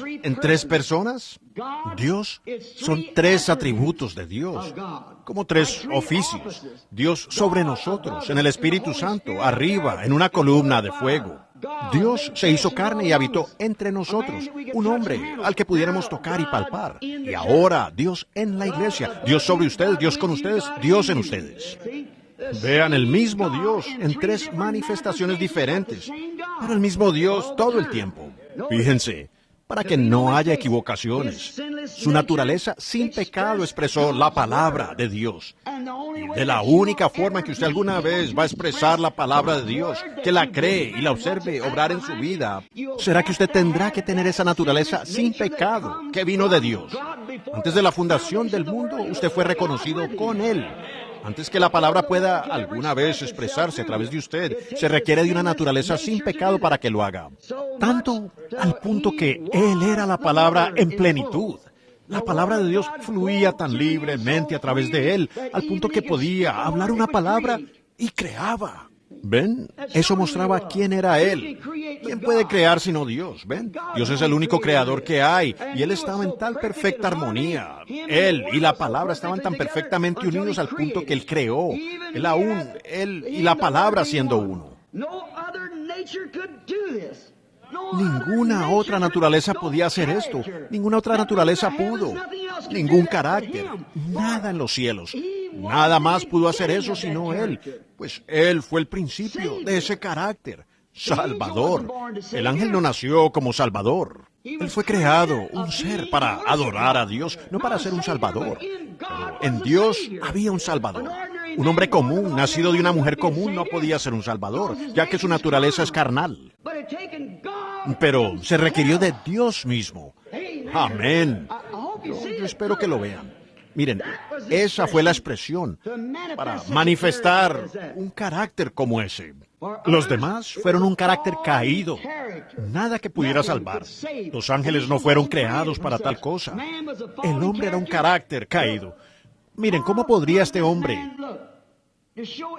en tres personas, Dios son tres atributos de Dios, como tres oficios. Dios sobre nosotros, en el Espíritu Santo, arriba, en una columna de fuego. Dios se hizo carne y habitó entre nosotros, un hombre al que pudiéramos tocar y palpar. Y ahora Dios en la iglesia, Dios sobre ustedes, Dios con ustedes, Dios en ustedes. Vean el mismo Dios en tres manifestaciones diferentes, pero el mismo Dios todo el tiempo. Fíjense, para que no haya equivocaciones. Su naturaleza sin pecado expresó la palabra de Dios. Y de la única forma en que usted alguna vez va a expresar la palabra de Dios, que la cree y la observe obrar en su vida, será que usted tendrá que tener esa naturaleza sin pecado que vino de Dios. Antes de la fundación del mundo, usted fue reconocido con Él. Antes que la palabra pueda alguna vez expresarse a través de usted, se requiere de una naturaleza sin pecado para que lo haga. Tanto al punto que Él era la palabra en plenitud. La palabra de Dios fluía tan libremente a través de Él, al punto que podía hablar una palabra y creaba. ¿Ven? Eso mostraba quién era Él. ¿Quién puede crear sino Dios? ¿Ven? Dios es el único creador que hay, y Él estaba en tal perfecta armonía. Él y la palabra estaban tan perfectamente unidos al punto que Él creó. Él y la palabra siendo uno. Ninguna otra naturaleza podía hacer esto. Ninguna otra naturaleza pudo. Ningún carácter. Nada en los cielos. Nada más pudo hacer eso sino Él. Pues Él fue el principio de ese carácter. Salvador. El ángel no nació como Salvador. Él fue creado, un ser para adorar a Dios, no para ser un Salvador. Pero en Dios había un Salvador. Un hombre común, nacido de una mujer común, no podía ser un Salvador, ya que su naturaleza es carnal. Pero se requirió de Dios mismo. Amén. Yo espero que lo vean. Miren, esa fue la expresión para manifestar un carácter como ese. Los demás fueron un carácter caído, nada que pudiera salvar. Los ángeles no fueron creados para tal cosa. El hombre era un carácter caído. Miren, ¿cómo podría este hombre?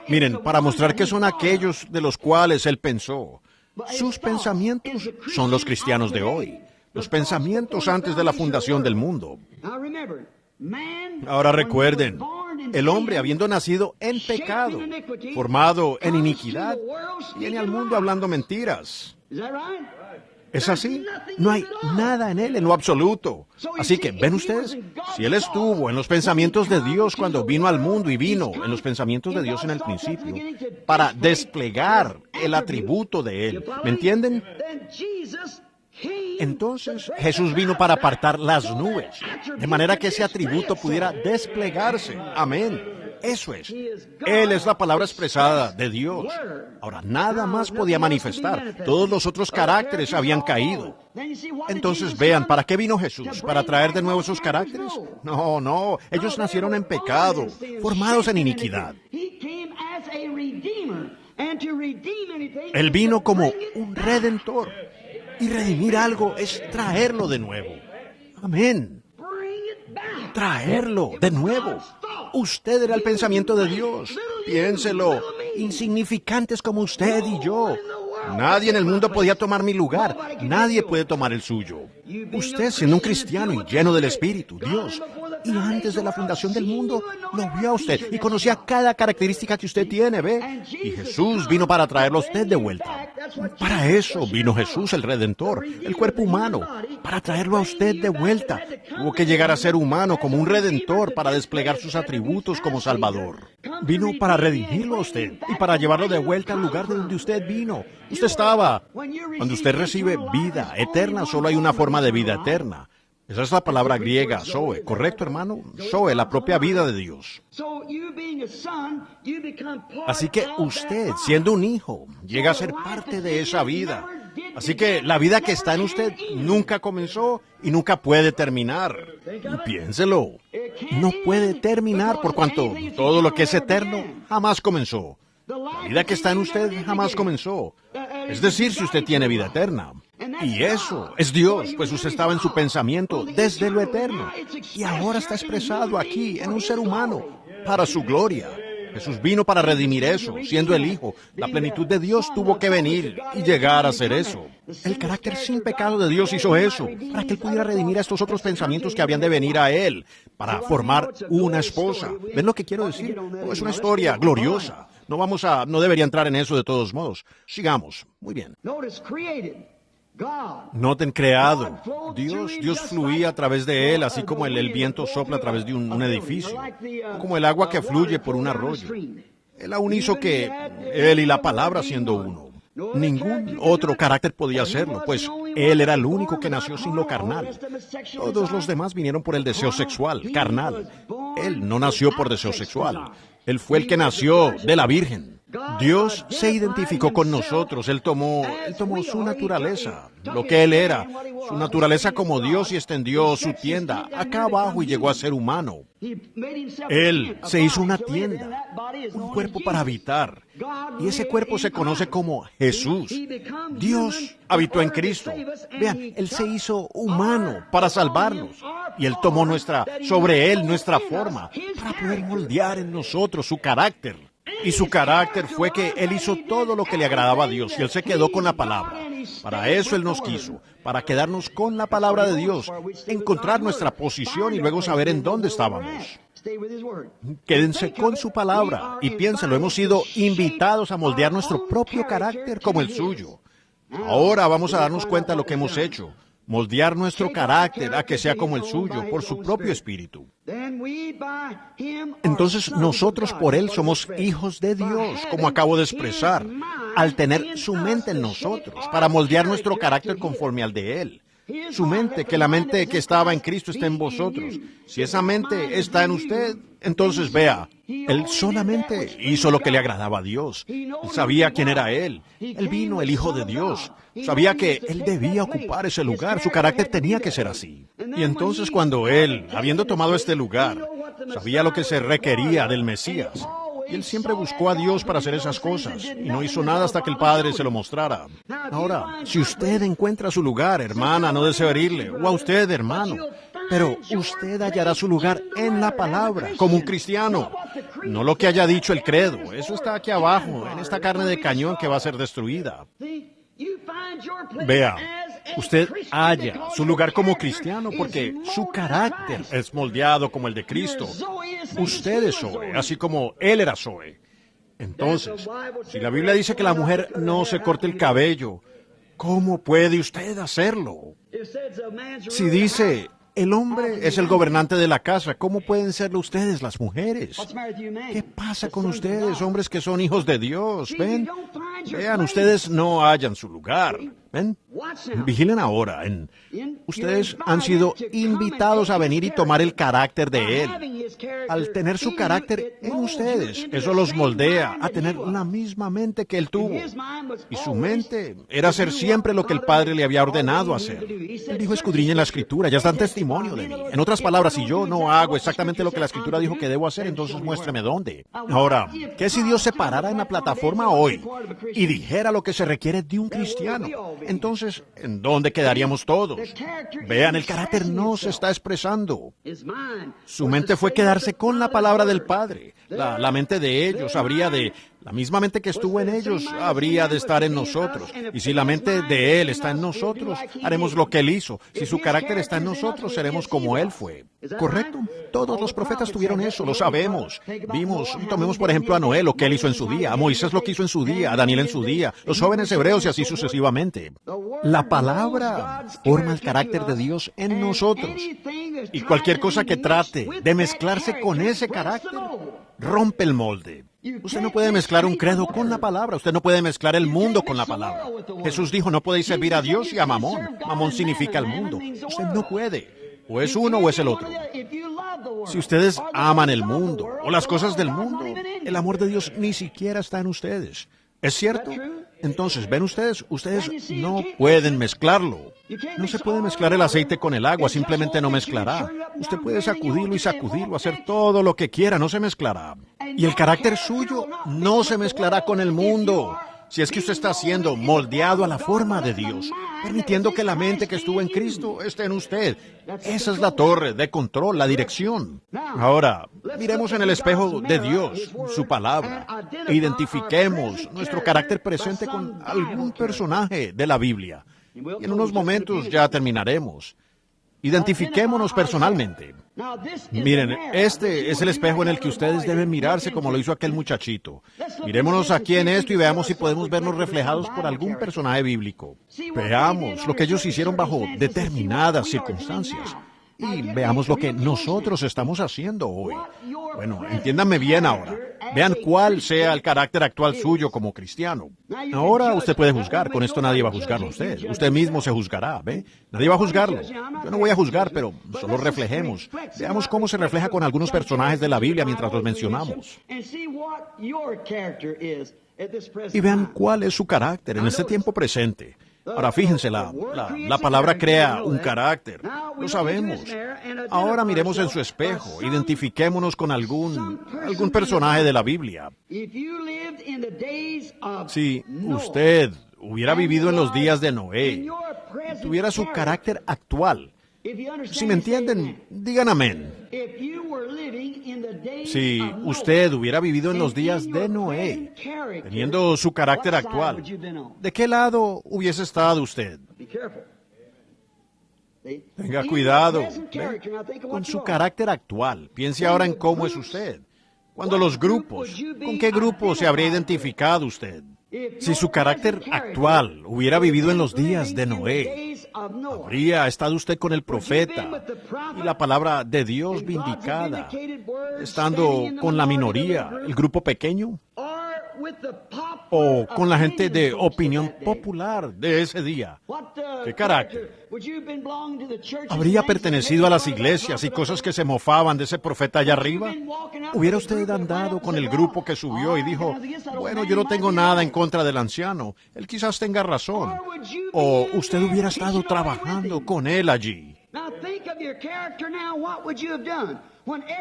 Miren, para mostrar que son aquellos de los cuales él pensó. Sus pensamientos son los cristianos de hoy. Los pensamientos antes de la fundación del mundo. Ahora recuerden, el hombre habiendo nacido en pecado, formado en iniquidad, viene al mundo hablando mentiras. ¿Es así? No hay nada en él en lo absoluto. Así que, ¿ven ustedes? Si él estuvo en los pensamientos de Dios cuando vino al mundo y vino en los pensamientos de Dios en el principio, para desplegar el atributo de él, ¿me entienden? Entonces Jesús vino para apartar las nubes, de manera que ese atributo pudiera desplegarse. Amén. Eso es. Él es la palabra expresada de Dios. Ahora, nada más podía manifestar. Todos los otros caracteres habían caído. Entonces, vean, ¿para qué vino Jesús? ¿Para traer de nuevo esos caracteres? No. Ellos nacieron en pecado, formados en iniquidad. Él vino como un redentor. Y redimir algo es traerlo de nuevo. Amén. Traerlo de nuevo. Usted era el pensamiento de Dios. Piénselo. Insignificantes como usted y yo. Nadie en el mundo podía tomar mi lugar. Nadie puede tomar el suyo. Usted, siendo un cristiano y lleno del Espíritu, Dios Y antes de la fundación del mundo, lo vio a usted y conocía cada característica que usted tiene, ¿ve? Y Jesús vino para traerlo a usted de vuelta. Para eso vino Jesús, el Redentor, el cuerpo humano, para traerlo a usted de vuelta. Tuvo que llegar a ser humano como un Redentor para desplegar sus atributos como Salvador. Vino para redimirlo a usted y para llevarlo de vuelta al lugar de donde usted vino. Usted estaba. Cuando usted recibe vida eterna, solo hay una forma de vida eterna. Esa es la palabra griega, Zoe, ¿correcto, hermano? Zoe, la propia vida de Dios. Así que usted, siendo un hijo, llega a ser parte de esa vida. Así que la vida que está en usted nunca comenzó y nunca puede terminar. Y piénselo, no puede terminar por cuanto todo lo que es eterno jamás comenzó. La vida que está en usted jamás comenzó. Es decir, si usted tiene vida eterna. Y eso es Dios, pues usted estaba en su pensamiento desde lo eterno. Y ahora está expresado aquí en un ser humano para su gloria. Jesús vino para redimir eso, siendo el Hijo. La plenitud de Dios tuvo que venir y llegar a hacer eso. El carácter sin pecado de Dios hizo eso, para que Él pudiera redimir a estos otros pensamientos que habían de venir a Él, para formar una esposa. ¿Ven lo que quiero decir? No, es una historia gloriosa. No debería entrar en eso de todos modos. Sigamos. Muy bien. Noten, creado. Dios fluía a través de él, así como el viento sopla a través de un edificio, como el agua que fluye por un arroyo. Él aún hizo que él y la palabra siendo uno. Ningún otro carácter podía hacerlo, pues él era el único que nació sin lo carnal. Todos los demás vinieron por el deseo sexual, carnal. Él no nació por deseo sexual. Él fue el que nació de la Virgen. Dios se identificó con nosotros. Él tomó su naturaleza, lo que Él era, su naturaleza como Dios, y extendió su tienda acá abajo y llegó a ser humano. Él se hizo una tienda, un cuerpo para habitar, y ese cuerpo se conoce como Jesús. Dios habitó en Cristo. Vean, Él se hizo humano para salvarnos, y Él tomó sobre Él nuestra forma, para poder moldear en nosotros su carácter. Y su carácter fue que Él hizo todo lo que le agradaba a Dios, y Él se quedó con la palabra. Para eso Él nos quiso, para quedarnos con la palabra de Dios, encontrar nuestra posición y luego saber en dónde estábamos. Quédense con su palabra y piénsenlo, hemos sido invitados a moldear nuestro propio carácter como el suyo. Ahora vamos a darnos cuenta de lo que hemos hecho. Moldear nuestro carácter a que sea como el suyo, por su propio espíritu. Entonces nosotros por Él somos hijos de Dios, como acabo de expresar, al tener su mente en nosotros, para moldear nuestro carácter conforme al de Él. Su mente, que la mente que estaba en Cristo está en vosotros. Si esa mente está en usted, entonces vea, Él solamente hizo lo que le agradaba a Dios. Él sabía quién era Él. Él vino, el Hijo de Dios. Sabía que Él debía ocupar ese lugar. Su carácter tenía que ser así. Y entonces cuando Él, habiendo tomado este lugar, sabía lo que se requería del Mesías, y Él siempre buscó a Dios para hacer esas cosas, y no hizo nada hasta que el Padre se lo mostrara. Ahora, si usted encuentra su lugar, hermana, no deseo herirle, o a usted, hermano, pero usted hallará su lugar en la palabra, como un cristiano. No lo que haya dicho el credo, eso está aquí abajo, en esta carne de cañón que va a ser destruida. Vea, usted halla su lugar como cristiano porque su carácter es moldeado como el de Cristo. Usted es Zoe, así como Él era Zoe. Entonces, si la Biblia dice que la mujer no se corte el cabello, ¿cómo puede usted hacerlo? Si dice, el hombre es el gobernante de la casa, ¿cómo pueden serlo ustedes, las mujeres? ¿Qué pasa con ustedes, hombres que son hijos de Dios? ¿Ven? Vean, ustedes no hallan su lugar. ¿Ven? Vigilen ahora. Ustedes han sido invitados a venir y tomar el carácter de Él. Al tener su carácter en ustedes, eso los moldea a tener la misma mente que Él tuvo. Y su mente era hacer siempre lo que el Padre le había ordenado hacer. Él dijo, escudriñen la Escritura, ya dan testimonio de mí. En otras palabras, si yo no hago exactamente lo que la Escritura dijo que debo hacer, entonces muéstreme dónde. Ahora, ¿qué si Dios se parara en la plataforma hoy y dijera lo que se requiere de un cristiano? Entonces, ¿en dónde quedaríamos todos? Vean, el carácter no se está expresando. Su mente fue quedarse con la palabra del Padre. La mente de ellos habría de La misma mente que estuvo en ellos habría de estar en nosotros. Y si la mente de Él está en nosotros, haremos lo que Él hizo. Si su carácter está en nosotros, seremos como Él fue. ¿Correcto? Todos los profetas tuvieron eso, lo sabemos. Tomemos por ejemplo a Noé, lo que él hizo en su día, a Moisés lo que hizo en su día, a Daniel en su día, los jóvenes hebreos y así sucesivamente. La palabra forma el carácter de Dios en nosotros. Y cualquier cosa que trate de mezclarse con ese carácter, rompe el molde. Usted no puede mezclar un credo con la palabra. Usted no puede mezclar el mundo con la palabra. Jesús dijo, no podéis servir a Dios y a Mamón. Mamón significa el mundo. Usted no puede. O es uno o es el otro. Si ustedes aman el mundo o las cosas del mundo, el amor de Dios ni siquiera está en ustedes. ¿Es cierto? Entonces, ¿ven ustedes? Ustedes no pueden mezclarlo. No se puede mezclar el aceite con el agua, simplemente no mezclará. Usted puede sacudirlo y sacudirlo, hacer todo lo que quiera, no se mezclará. Y el carácter suyo no se mezclará con el mundo. Si es que usted está siendo moldeado a la forma de Dios, permitiendo que la mente que estuvo en Cristo esté en usted. Esa es la torre de control, la dirección. Ahora, miremos en el espejo de Dios, su palabra, e identifiquemos nuestro carácter presente con algún personaje de la Biblia. Y en unos momentos ya terminaremos. Identifiquémonos personalmente. Miren, este es el espejo en el que ustedes deben mirarse como lo hizo aquel muchachito. Mirémonos aquí en esto y veamos si podemos vernos reflejados por algún personaje bíblico. Veamos lo que ellos hicieron bajo determinadas circunstancias. Y veamos lo que nosotros estamos haciendo hoy. Bueno, entiéndanme bien ahora. Vean cuál sea el carácter actual suyo como cristiano. Ahora usted puede juzgar. Con esto nadie va a juzgarlo a usted. Usted mismo se juzgará, ¿ve? Nadie va a juzgarlo. Yo no voy a juzgar, pero solo reflejemos. Veamos cómo se refleja con algunos personajes de la Biblia mientras los mencionamos. Y vean cuál es su carácter en este tiempo presente. Ahora fíjense, la palabra crea un carácter. Lo sabemos. Ahora miremos en su espejo. Identifiquémonos con algún personaje de la Biblia. Si usted hubiera vivido en los días de Noé, tuviera su carácter actual. Si me entienden, digan amén. Si usted hubiera vivido en los días de Noé, teniendo su carácter actual, ¿de qué lado hubiese estado usted? Tenga cuidado. Con su carácter actual, piense ahora en cómo es usted. Cuando los grupos, ¿con qué grupo se habría identificado usted? Si su carácter actual hubiera vivido en los días de Noé, habría estado usted con el profeta y la palabra de Dios vindicada, estando con la minoría, el grupo pequeño, o con la gente de opinión popular de ese día. ¿Qué carácter? ¿Habría pertenecido a las iglesias y cosas que se mofaban de ese profeta allá arriba? ¿Hubiera usted andado con el grupo que subió y dijo, bueno, yo no tengo nada en contra del anciano, él quizás tenga razón? ¿O usted hubiera estado trabajando con él allí?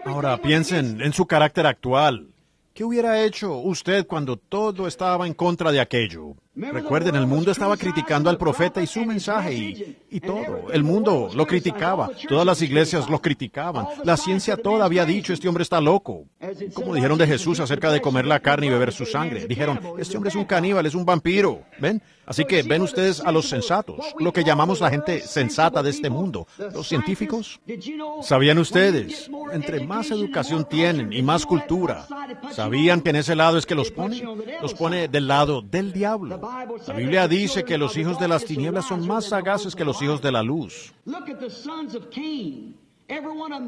Ahora piensen en su carácter actual. ¿Qué hubiera hecho usted cuando todo estaba en contra de aquello? Recuerden, el mundo estaba criticando al profeta y su mensaje y todo. El mundo lo criticaba, todas las iglesias lo criticaban. La ciencia toda había dicho, este hombre está loco. Como dijeron de Jesús acerca de comer la carne y beber su sangre. Dijeron, este hombre es un caníbal, es un vampiro. ¿Ven? Así que ven ustedes a los sensatos, lo que llamamos la gente sensata de este mundo, los científicos. ¿Sabían ustedes? Entre más educación tienen y más cultura, ¿sabían que en ese lado es que los pone? Los pone del lado del diablo. La Biblia dice que los hijos de las tinieblas son más sagaces que los hijos de la luz.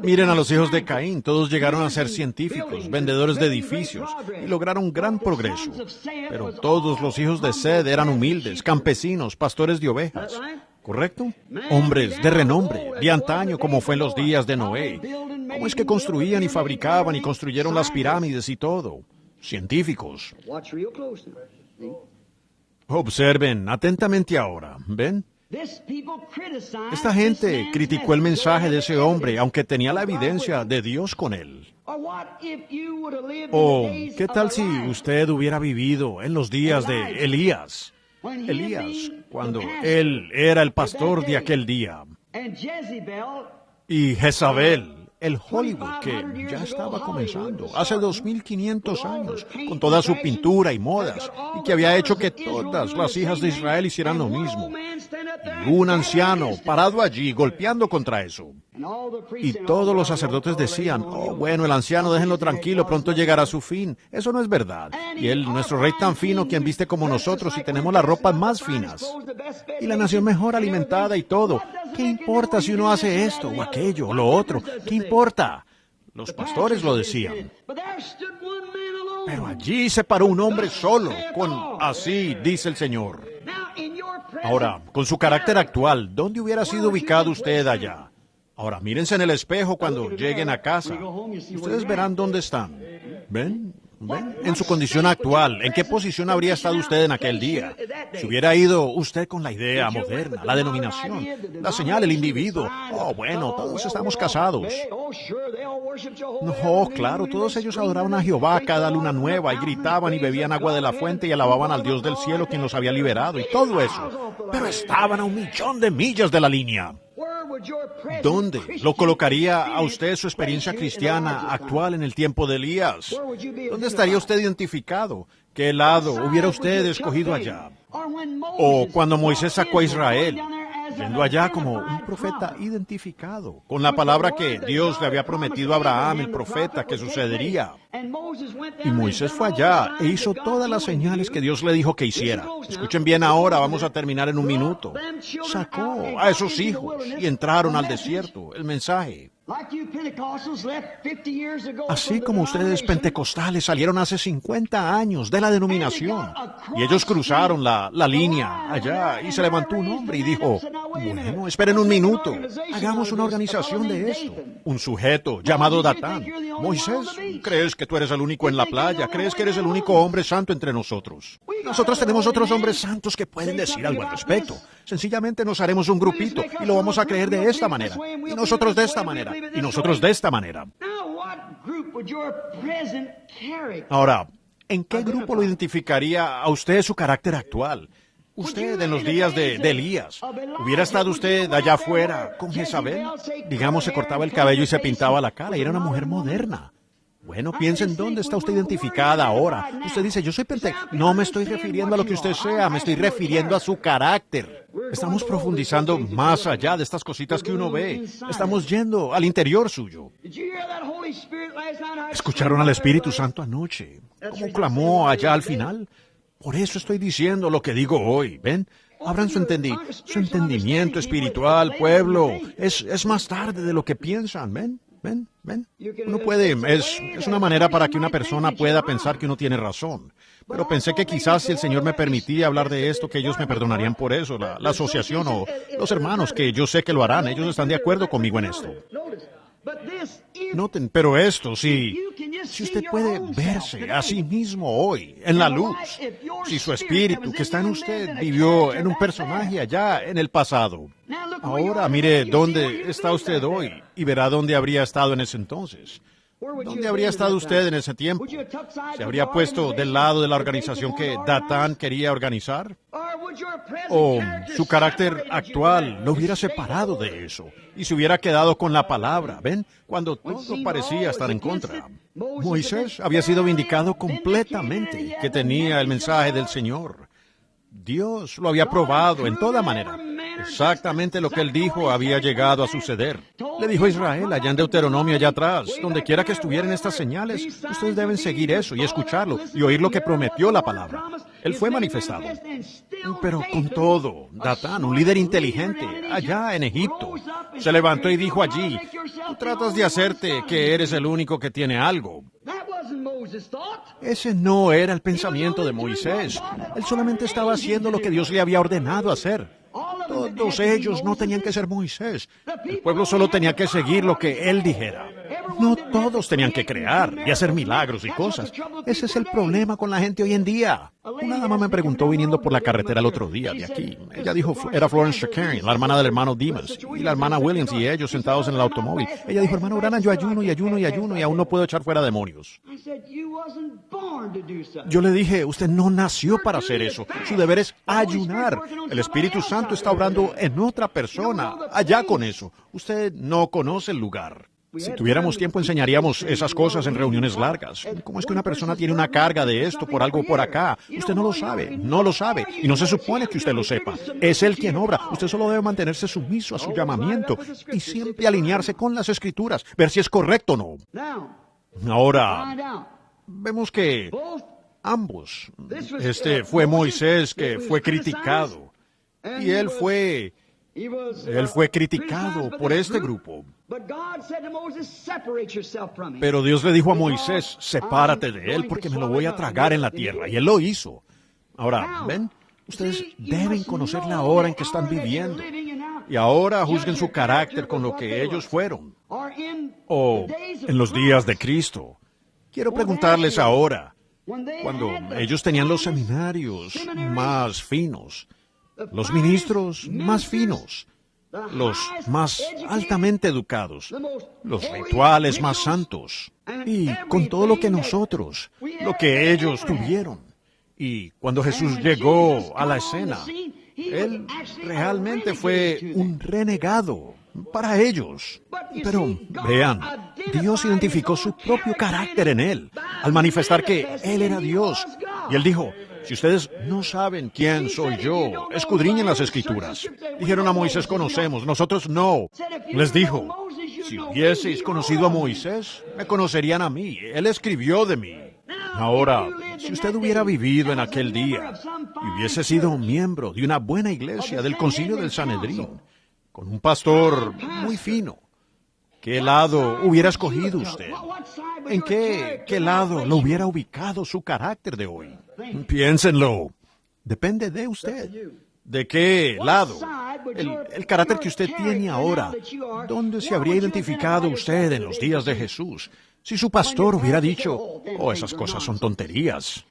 Miren a los hijos de Caín, todos llegaron a ser científicos, vendedores de edificios, y lograron gran progreso. Pero todos los hijos de Sed eran humildes, campesinos, pastores de ovejas. ¿Correcto? Hombres de renombre, de antaño como fue en los días de Noé. ¿Cómo es que construían y fabricaban y construyeron las pirámides y todo? Científicos. Observen atentamente ahora, ¿ven? Esta gente criticó el mensaje de ese hombre, aunque tenía la evidencia de Dios con él. O, ¿qué tal si usted hubiera vivido en los días de Elías? Elías, cuando él era el pastor de aquel día. Y Jezabel, el Hollywood que ya estaba comenzando hace 2500 años, con toda su pintura y modas, y que había hecho que todas las hijas de Israel hicieran lo mismo. Y un anciano parado allí golpeando contra eso. Y todos los sacerdotes decían, oh, bueno, el anciano, déjenlo tranquilo, pronto llegará a su fin. Eso no es verdad. Y él, nuestro rey tan fino, quien viste como nosotros y tenemos las ropas más finas. Y la nación mejor alimentada y todo. ¿Qué importa si uno hace esto o aquello o lo otro? ¿Qué importa? Los pastores lo decían. Pero allí se paró un hombre solo, con así dice el Señor. Ahora, con su carácter actual, ¿dónde hubiera sido ubicado usted allá? Ahora, mírense en el espejo cuando lleguen a casa. Ustedes verán dónde están. ¿Ven? ¿Ven? En su condición actual, ¿en qué posición habría estado usted en aquel día? Si hubiera ido usted con la idea moderna, la denominación, la señal, el individuo. Oh, bueno, todos estamos casados. No, claro, todos ellos adoraban a Jehová cada luna nueva y gritaban y bebían agua de la fuente y alababan al Dios del cielo quien los había liberado y todo eso. Pero estaban a 1.000.000 de millas de la línea. ¿Dónde lo colocaría a usted su experiencia cristiana actual en el tiempo de Elías? ¿Dónde estaría usted identificado? ¿Qué lado hubiera usted escogido allá? O cuando Moisés sacó a Israel, yendo allá como un profeta identificado, con la palabra que Dios le había prometido a Abraham, el profeta, que sucedería. Y Moisés fue allá e hizo todas las señales que Dios le dijo que hiciera. Escuchen bien ahora, vamos a terminar en un minuto. Sacó a esos hijos y entraron al desierto, el mensaje. Así como ustedes pentecostales salieron hace 50 años de la denominación y ellos cruzaron la línea allá y se levantó un hombre y dijo, bueno, esperen un minuto, hagamos una organización de esto. Un sujeto llamado Datán. Moisés, ¿crees que tú eres el único en la playa? ¿Crees que eres el único hombre santo entre nosotros? Nosotros tenemos otros hombres santos que pueden decir algo al respecto. Sencillamente nos haremos un grupito y lo vamos a creer de esta manera. Y nosotros de esta manera. Y nosotros de esta manera. Ahora, ¿en qué grupo lo identificaría a usted su carácter actual? Usted en los días de Elías, ¿hubiera estado usted allá afuera con Jezabel? Digamos, se cortaba el cabello y se pintaba la cara y era una mujer moderna. Bueno, piensen dónde está usted identificada ahora. Usted dice, yo soy No me estoy refiriendo a lo que usted sea, me estoy refiriendo a su carácter. Estamos profundizando más allá de estas cositas que uno ve. Estamos yendo al interior suyo. ¿Escucharon al Espíritu Santo anoche? ¿Cómo clamó allá al final? Por eso estoy diciendo lo que digo hoy, ¿ven? Abran su entendimiento espiritual, pueblo. Es más tarde de lo que piensan, ¿ven? ¿Ven? Uno puede, es una manera para que una persona pueda pensar que uno tiene razón. Pero pensé que quizás si el Señor me permitía hablar de esto, que ellos me perdonarían por eso, la asociación o los hermanos, que yo sé que lo harán. Ellos están de acuerdo conmigo en esto. Noten, pero esto, si usted puede verse a sí mismo hoy, en la luz, si su espíritu que está en usted vivió en un personaje allá en el pasado, ahora mire dónde está usted hoy y verá dónde habría estado en ese entonces. ¿Dónde habría estado usted en ese tiempo? ¿Se habría puesto del lado de la organización que Datán quería organizar? ¿O su carácter actual lo hubiera separado de eso y se hubiera quedado con la palabra? ¿Ven? Cuando todo parecía estar en contra. Moisés había sido vindicado completamente, que tenía el mensaje del Señor. Dios lo había probado en toda manera. Exactamente lo que él dijo había llegado a suceder. Le dijo a Israel allá en Deuteronomio, allá atrás, donde quiera que estuvieran estas señales, ustedes deben seguir eso y escucharlo y oír lo que prometió la palabra. Él fue manifestado. Pero con todo, Datán, un líder inteligente, allá en Egipto, se levantó y dijo allí, tú tratas de hacerte que eres el único que tiene algo. Ese no era el pensamiento de Moisés. Él solamente estaba haciendo lo que Dios le había ordenado hacer. Todos ellos no tenían que ser Moisés. El pueblo solo tenía que seguir lo que él dijera. No todos tenían que crear y hacer milagros y cosas. Ese es el problema con la gente hoy en día. Una dama me preguntó viniendo por la carretera el otro día de aquí. Ella dijo, era Florence Shakarian, la hermana del hermano Dimas, y la hermana Williams y ellos sentados en el automóvil. Ella dijo, hermano Branham, yo ayuno y aún no puedo echar fuera demonios. Yo le dije, usted no nació para hacer eso. Su deber es ayunar. El Espíritu Santo está obrando en otra persona, allá con eso. Usted no conoce el lugar. Si tuviéramos tiempo enseñaríamos esas cosas en reuniones largas. ¿Cómo es que una persona tiene una carga de esto por algo por acá? Usted no lo sabe, y no se supone que usted lo sepa. Es Él quien obra. Usted solo debe mantenerse sumiso a su llamamiento y siempre alinearse con las Escrituras, ver si es correcto o no. Ahora, vemos que ambos, fue Moisés que fue criticado, y él fue criticado por este grupo. Pero Dios le dijo a Moisés, sepárate de él porque me lo voy a tragar en la tierra. Y él lo hizo. Ahora, ¿ven? Ustedes deben conocer la hora en que están viviendo. Y ahora juzguen su carácter con lo que ellos fueron. O en los días de Cristo. Quiero preguntarles ahora, cuando ellos tenían los seminarios más finos, los ministros más finos, los más altamente educados, los rituales más santos, y con todo lo que nosotros, lo que ellos tuvieron. Y cuando Jesús llegó a la escena, Él realmente fue un renegado para ellos. Pero vean, Dios identificó su propio carácter en Él, al manifestar que Él era Dios. Y Él dijo, si ustedes no saben quién soy yo, escudriñen las Escrituras. Dijeron a Moisés, conocemos, nosotros no. Les dijo, si hubieseis conocido a Moisés, me conocerían a mí. Él escribió de mí. Ahora, si usted hubiera vivido en aquel día y hubiese sido un miembro de una buena iglesia del Concilio del Sanedrín, con un pastor muy fino, ¿qué lado hubiera escogido usted? ¿En qué lado lo hubiera ubicado su carácter de hoy? Piénsenlo. Depende de usted. ¿De qué lado? El carácter que usted tiene ahora, ¿dónde se habría identificado usted en los días de Jesús? Si su pastor hubiera dicho, oh, esas cosas son tonterías.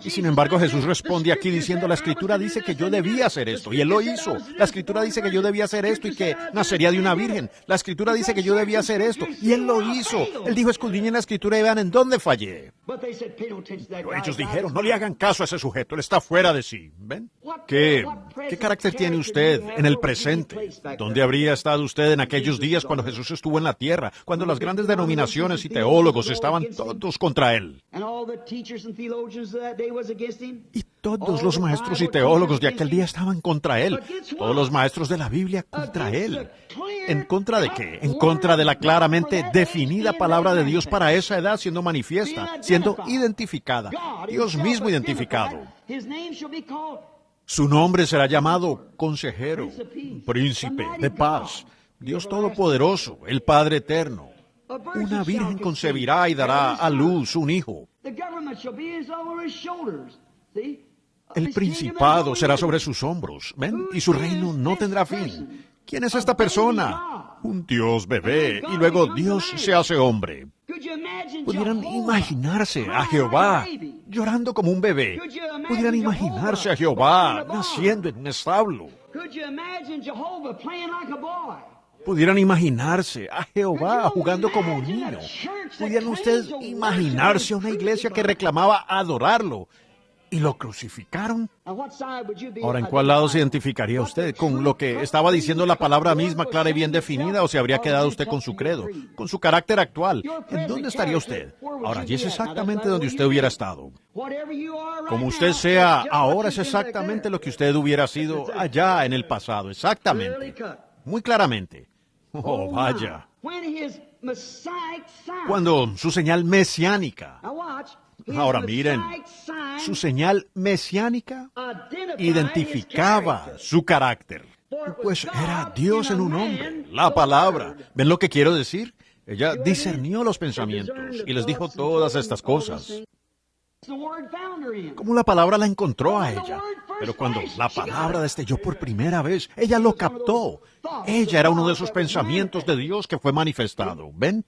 Y sin embargo Jesús responde aquí diciendo, la Escritura dice que yo debía hacer esto, y Él lo hizo. La Escritura dice que yo debía hacer esto y que nacería de una virgen. La Escritura dice que yo debía hacer esto, y Él lo hizo. Él dijo, escudriñen la Escritura y vean en dónde fallé. Pero ellos dijeron, no le hagan caso a ese sujeto, él está fuera de sí. ¿Ven? ¿Qué carácter tiene usted en el presente? ¿Dónde habría estado usted en aquellos días cuando Jesús estuvo en la tierra, cuando las grandes denominaciones y teólogos estaban todos contra Él? Y todos los maestros y teólogos de aquel día estaban contra Él. Todos los maestros de la Biblia contra Él. ¿En contra de qué? En contra de la claramente definida palabra de Dios para esa edad siendo manifiesta, siendo identificada. Dios mismo identificado. Su nombre será llamado Consejero, Príncipe de Paz, Dios Todopoderoso, el Padre Eterno. Una virgen concebirá y dará a luz un hijo. El principado será sobre sus hombros, ¿ven? Y su reino no tendrá fin. ¿Quién es esta persona? Un Dios bebé, y luego Dios se hace hombre. ¿Pudieran imaginarse a Jehová llorando como un bebé? ¿Pudieran imaginarse a Jehová naciendo en un establo? ¿Pudieran imaginarse a Jehová jugando como un niño? ¿Pudieran ustedes imaginarse una iglesia que reclamaba adorarlo y lo crucificaron? Ahora, ¿en cuál lado se identificaría usted? ¿Con lo que estaba diciendo la palabra misma, clara y bien definida, o se habría quedado usted con su credo, con su carácter actual? ¿En dónde estaría usted? Ahora, allí es exactamente donde usted hubiera estado. Como usted sea ahora es exactamente lo que usted hubiera sido allá en el pasado, exactamente, muy claramente. Oh, vaya. Cuando su señal mesiánica. Ahora miren, su señal mesiánica identificaba su carácter. Pues era Dios en un hombre, la palabra. ¿Ven lo que quiero decir? Ella discernió los pensamientos y les dijo todas estas cosas. Como la palabra la encontró a ella. Pero cuando la palabra destelló por primera vez, ella lo captó. Ella era uno de esos pensamientos de Dios que fue manifestado. ¿Ven?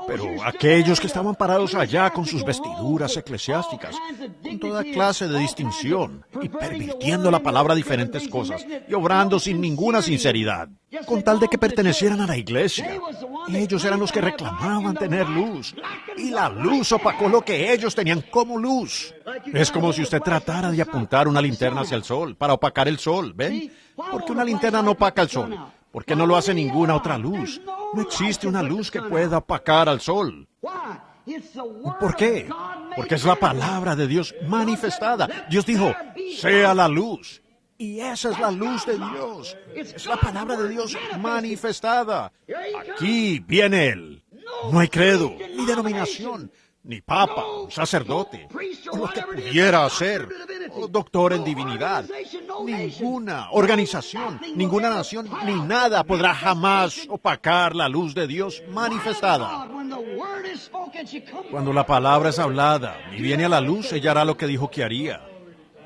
Pero aquellos que estaban parados allá con sus vestiduras eclesiásticas, con toda clase de distinción, y pervirtiendo la palabra a diferentes cosas, y obrando sin ninguna sinceridad, con tal de que pertenecieran a la iglesia. Ellos eran los que reclamaban tener luz, y la luz opacó lo que ellos tenían como luz. Es como si usted tratara de apuntar una linterna hacia el sol, para opacar el sol, ¿ven? Porque una linterna no opaca el sol. ¿Por qué no lo hace ninguna otra luz? No existe una luz que pueda opacar al sol. ¿Por qué? Porque es la palabra de Dios manifestada. Dios dijo, sea la luz. Y esa es la luz de Dios. Es la palabra de Dios manifestada. Aquí viene Él. No hay credo, ni denominación, ni papa, sacerdote, o lo que pudiera ser, o doctor en divinidad. Ninguna organización, ninguna nación, ni nada podrá jamás opacar la luz de Dios manifestada. Cuando la palabra es hablada y viene a la luz, ella hará lo que dijo que haría.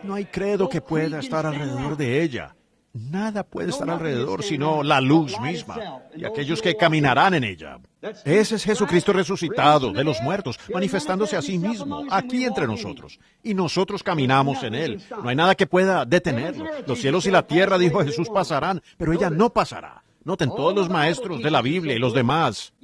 No hay credo que pueda estar alrededor de ella. Nada puede estar alrededor sino la luz misma y aquellos que caminarán en ella. Ese es Jesucristo resucitado de los muertos, manifestándose a sí mismo, aquí entre nosotros. Y nosotros caminamos en Él. No hay nada que pueda detenerlo. Los cielos y la tierra, dijo Jesús, pasarán, pero ella no pasará. Noten todos los maestros de la Biblia y los demás.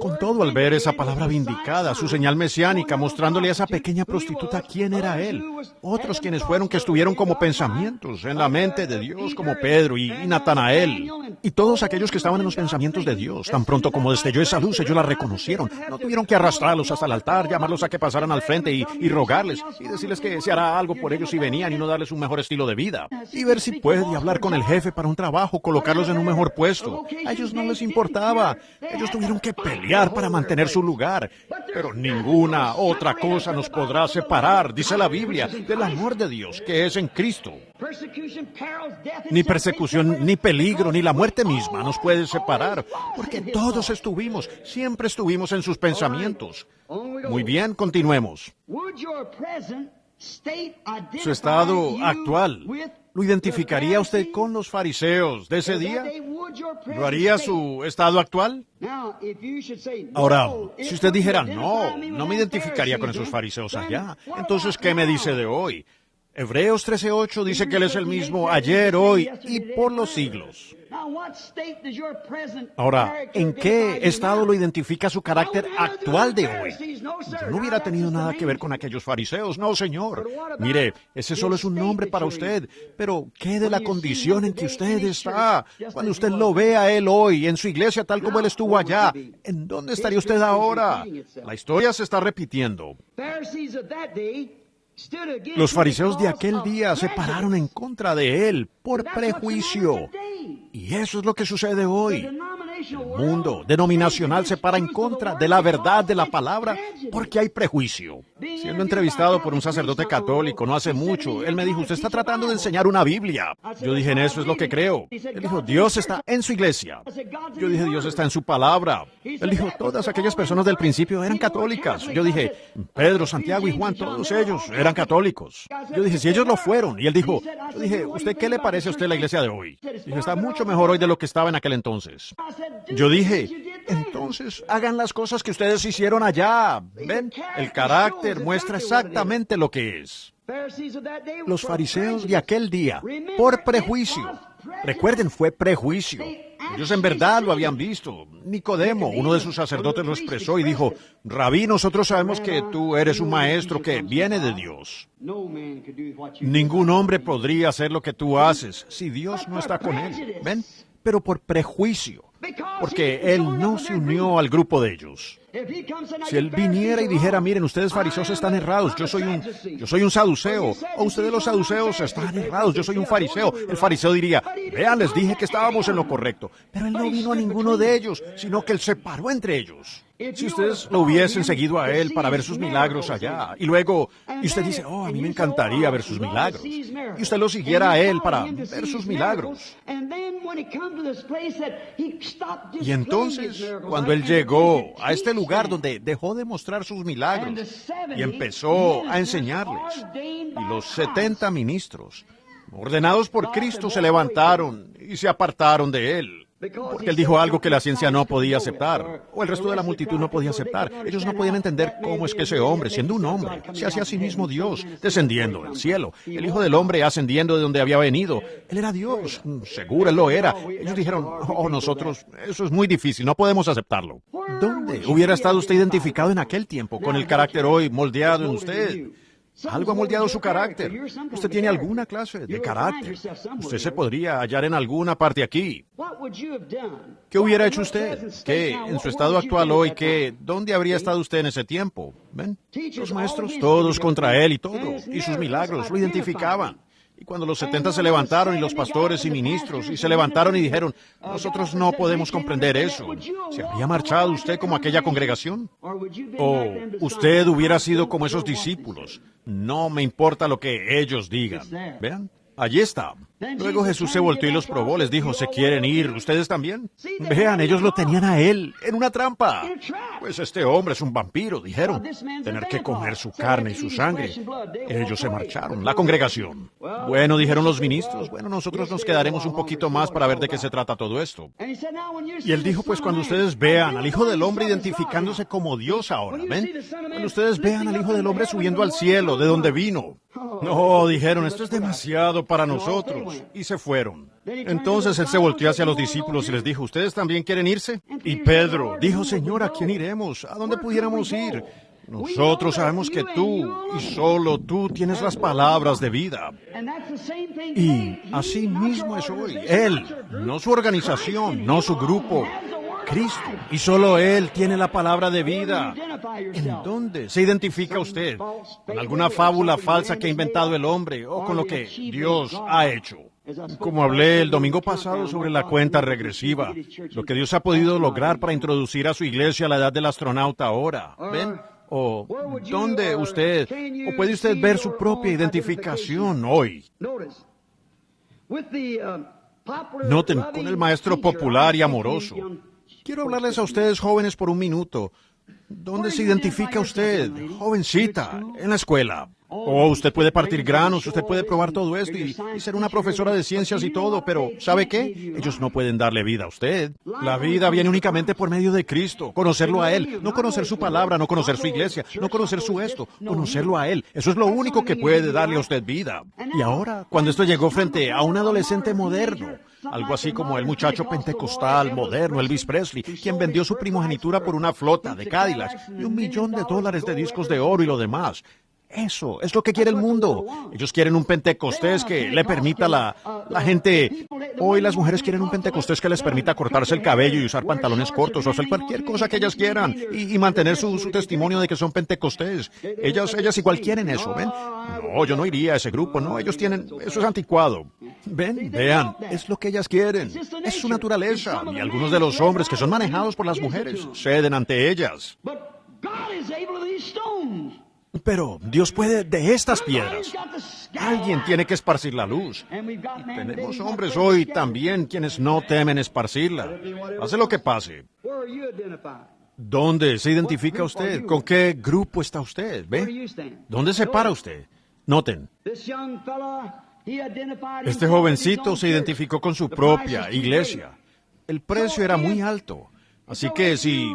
Con todo, al ver esa palabra vindicada, su señal mesiánica, mostrándole a esa pequeña prostituta quién era Él. Otros quienes fueron que estuvieron como pensamientos en la mente de Dios, como Pedro y Natanael. Y todos aquellos que estaban en los pensamientos de Dios, tan pronto como destelló esa luz, ellos la reconocieron. No tuvieron que arrastrarlos hasta el altar, llamarlos a que pasaran al frente y rogarles, y decirles que se hará algo por ellos si venían y no darles un mejor estilo de vida. Y ver si puede hablar con el jefe para un trabajo, colocarlos en un mejor puesto. A ellos no les importaba. Ellos tuvieron que pelear para mantener su lugar. Pero ninguna otra cosa nos podrá separar, dice la Biblia, del amor de Dios que es en Cristo. Ni persecución, ni peligro, ni la muerte misma nos puede separar, porque todos siempre estuvimos en sus pensamientos. Muy bien, continuemos. Su estado actual, ¿lo identificaría usted con los fariseos de ese día? ¿Lo haría su estado actual? Ahora, si usted dijera, no me identificaría con esos fariseos allá, entonces, ¿qué me dice de hoy? Hebreos 13:8 dice que Él es el mismo ayer, hoy y por los siglos. Ahora, ¿en qué estado lo identifica su carácter actual de hoy? Yo no hubiera tenido nada que ver con aquellos fariseos, no, señor. Mire, ese solo es un nombre para usted, pero ¿qué de la condición en que usted está? Cuando usted lo ve a Él hoy, en su iglesia tal como Él estuvo allá, ¿en dónde estaría usted ahora? La historia se está repitiendo. Los fariseos de aquel día se pararon en contra de Él por prejuicio. Y eso es lo que sucede hoy. El mundo denominacional se para en contra de la verdad de la palabra porque hay prejuicio. Siendo entrevistado por un sacerdote católico no hace mucho, él me dijo, usted está tratando de enseñar una Biblia. Yo dije, en eso es lo que creo. Él dijo, Dios está en su iglesia. Yo dije, Dios está en su palabra. Él dijo, todas aquellas personas del principio eran católicas. Yo dije, Pedro, Santiago y Juan, todos ellos eran católicos. Yo dije, si ellos lo fueron. Y él dijo, yo dije, ¿usted qué le parece a usted la iglesia de hoy? Dijo, está mucho mejor hoy de lo que estaba en aquel entonces. Yo dije, entonces hagan las cosas que ustedes hicieron allá. ¿Ven? El carácter muestra exactamente lo que es. Los fariseos de aquel día, por prejuicio. Recuerden, fue prejuicio. Ellos en verdad lo habían visto. Nicodemo, uno de sus sacerdotes, lo expresó y dijo, Rabí, nosotros sabemos que tú eres un maestro que viene de Dios. Ningún hombre podría hacer lo que tú haces si Dios no está con él. ¿Ven? Pero por prejuicio, porque Él no se unió al grupo de ellos. Si Él viniera y dijera, miren, ustedes fariseos están errados, yo soy un saduceo, o ustedes los saduceos están errados, yo soy un fariseo, el fariseo diría, vean, les dije que estábamos en lo correcto, pero Él no vino a ninguno de ellos, sino que Él se paró entre ellos. Si ustedes lo hubiesen seguido a Él para ver sus milagros allá, y luego, y usted dice, a mí me encantaría ver sus milagros, y usted lo siguiera a Él para ver sus milagros. Y entonces, cuando Él llegó a este lugar donde dejó de mostrar sus milagros y empezó a enseñarles, y los 70 ministros, ordenados por Cristo, se levantaron y se apartaron de Él. Porque Él dijo algo que la ciencia no podía aceptar, o el resto de la multitud no podía aceptar. Ellos no podían entender cómo es que ese hombre, siendo un hombre, se hacía a sí mismo Dios, descendiendo del cielo. El Hijo del Hombre ascendiendo de donde había venido. Él era Dios, seguro Él lo era. Ellos dijeron, nosotros, eso es muy difícil, no podemos aceptarlo. ¿Dónde hubiera estado usted identificado en aquel tiempo, con el carácter hoy moldeado en usted? Algo ha moldeado su carácter. Usted tiene alguna clase de carácter. Usted se podría hallar en alguna parte aquí. ¿Qué hubiera hecho usted? ¿Qué, en su estado actual hoy, dónde habría estado usted en ese tiempo? ¿Ven? Los maestros, todos contra él y todo, y sus milagros lo identificaban. Y cuando los 70 se levantaron, y los pastores y ministros, y se levantaron y dijeron, nosotros no podemos comprender eso, ¿se habría marchado usted como aquella congregación? ¿O usted hubiera sido como esos discípulos? No me importa lo que ellos digan. ¿Vean? Allí está. Luego Jesús se volteó y los probó, les dijo, ¿se quieren ir ustedes también? Vean, ellos lo tenían a él, en una trampa. Pues este hombre es un vampiro, dijeron. Tener que comer su carne y su sangre. Ellos se marcharon, la congregación. Bueno, dijeron los ministros, bueno, nosotros nos quedaremos un poquito más para ver de qué se trata todo esto. Y él dijo, pues cuando ustedes vean al Hijo del Hombre identificándose como Dios ahora, ¿ven? Cuando ustedes vean al Hijo del Hombre subiendo al cielo, de donde vino. No, dijeron, esto es demasiado para nosotros. Y se fueron. Entonces él se volteó hacia los discípulos y les dijo, ¿ustedes también quieren irse? Y Pedro dijo, Señor, ¿a quién iremos? ¿A dónde pudiéramos ir? Nosotros sabemos que tú, y solo tú, tienes las palabras de vida. Y así mismo es hoy. Él, no su organización, no su grupo. Cristo, y solo Él tiene la palabra de vida. ¿En dónde se identifica usted? ¿Con alguna fábula falsa que ha inventado el hombre o con lo que Dios ha hecho? Como hablé el domingo pasado sobre la cuenta regresiva, lo que Dios ha podido lograr para introducir a su iglesia a la edad del astronauta ahora. ¿Ven? ¿O dónde usted, o puede usted ver su propia identificación hoy? Noten, con el maestro popular y amoroso. Quiero hablarles a ustedes jóvenes por un minuto. ¿Dónde se identifica usted, jovencita, en la escuela? O usted puede partir granos, usted puede probar todo esto y ser una profesora de ciencias y todo, pero ¿sabe qué? Ellos no pueden darle vida a usted. La vida viene únicamente por medio de Cristo, conocerlo a Él, no conocer su palabra, no conocer su iglesia, no conocer su esto, conocerlo a Él. Eso es lo único que puede darle a usted vida. Y ahora, cuando esto llegó frente a un adolescente moderno, algo así como el muchacho pentecostal moderno, Elvis Presley, quien vendió su primogenitura por una flota de Cadillacs y $1 millón de discos de oro y lo demás. Eso es lo que quiere el mundo. Ellos quieren un Pentecostés que le permita a la gente... Hoy las mujeres quieren un Pentecostés que les permita cortarse el cabello y usar pantalones cortos o hacer cualquier cosa que ellas quieran y mantener su testimonio de que son Pentecostés. Ellas igual quieren eso, ¿ven? No, yo no iría a ese grupo, no, ellos tienen... Eso es anticuado. ¿Ven? Vean, es lo que ellas quieren. Es su naturaleza. Y algunos de los hombres que son manejados por las mujeres ceden ante ellas. Pero Dios puede de estas piedras. Alguien tiene que esparcir la luz. Y tenemos hombres hoy también quienes no temen esparcirla. Pase lo que pase. ¿Dónde se identifica usted? ¿Con qué grupo está usted? ¿Ve? ¿Dónde se para usted? Noten. Este jovencito se identificó con su propia iglesia. El precio era muy alto. Así que si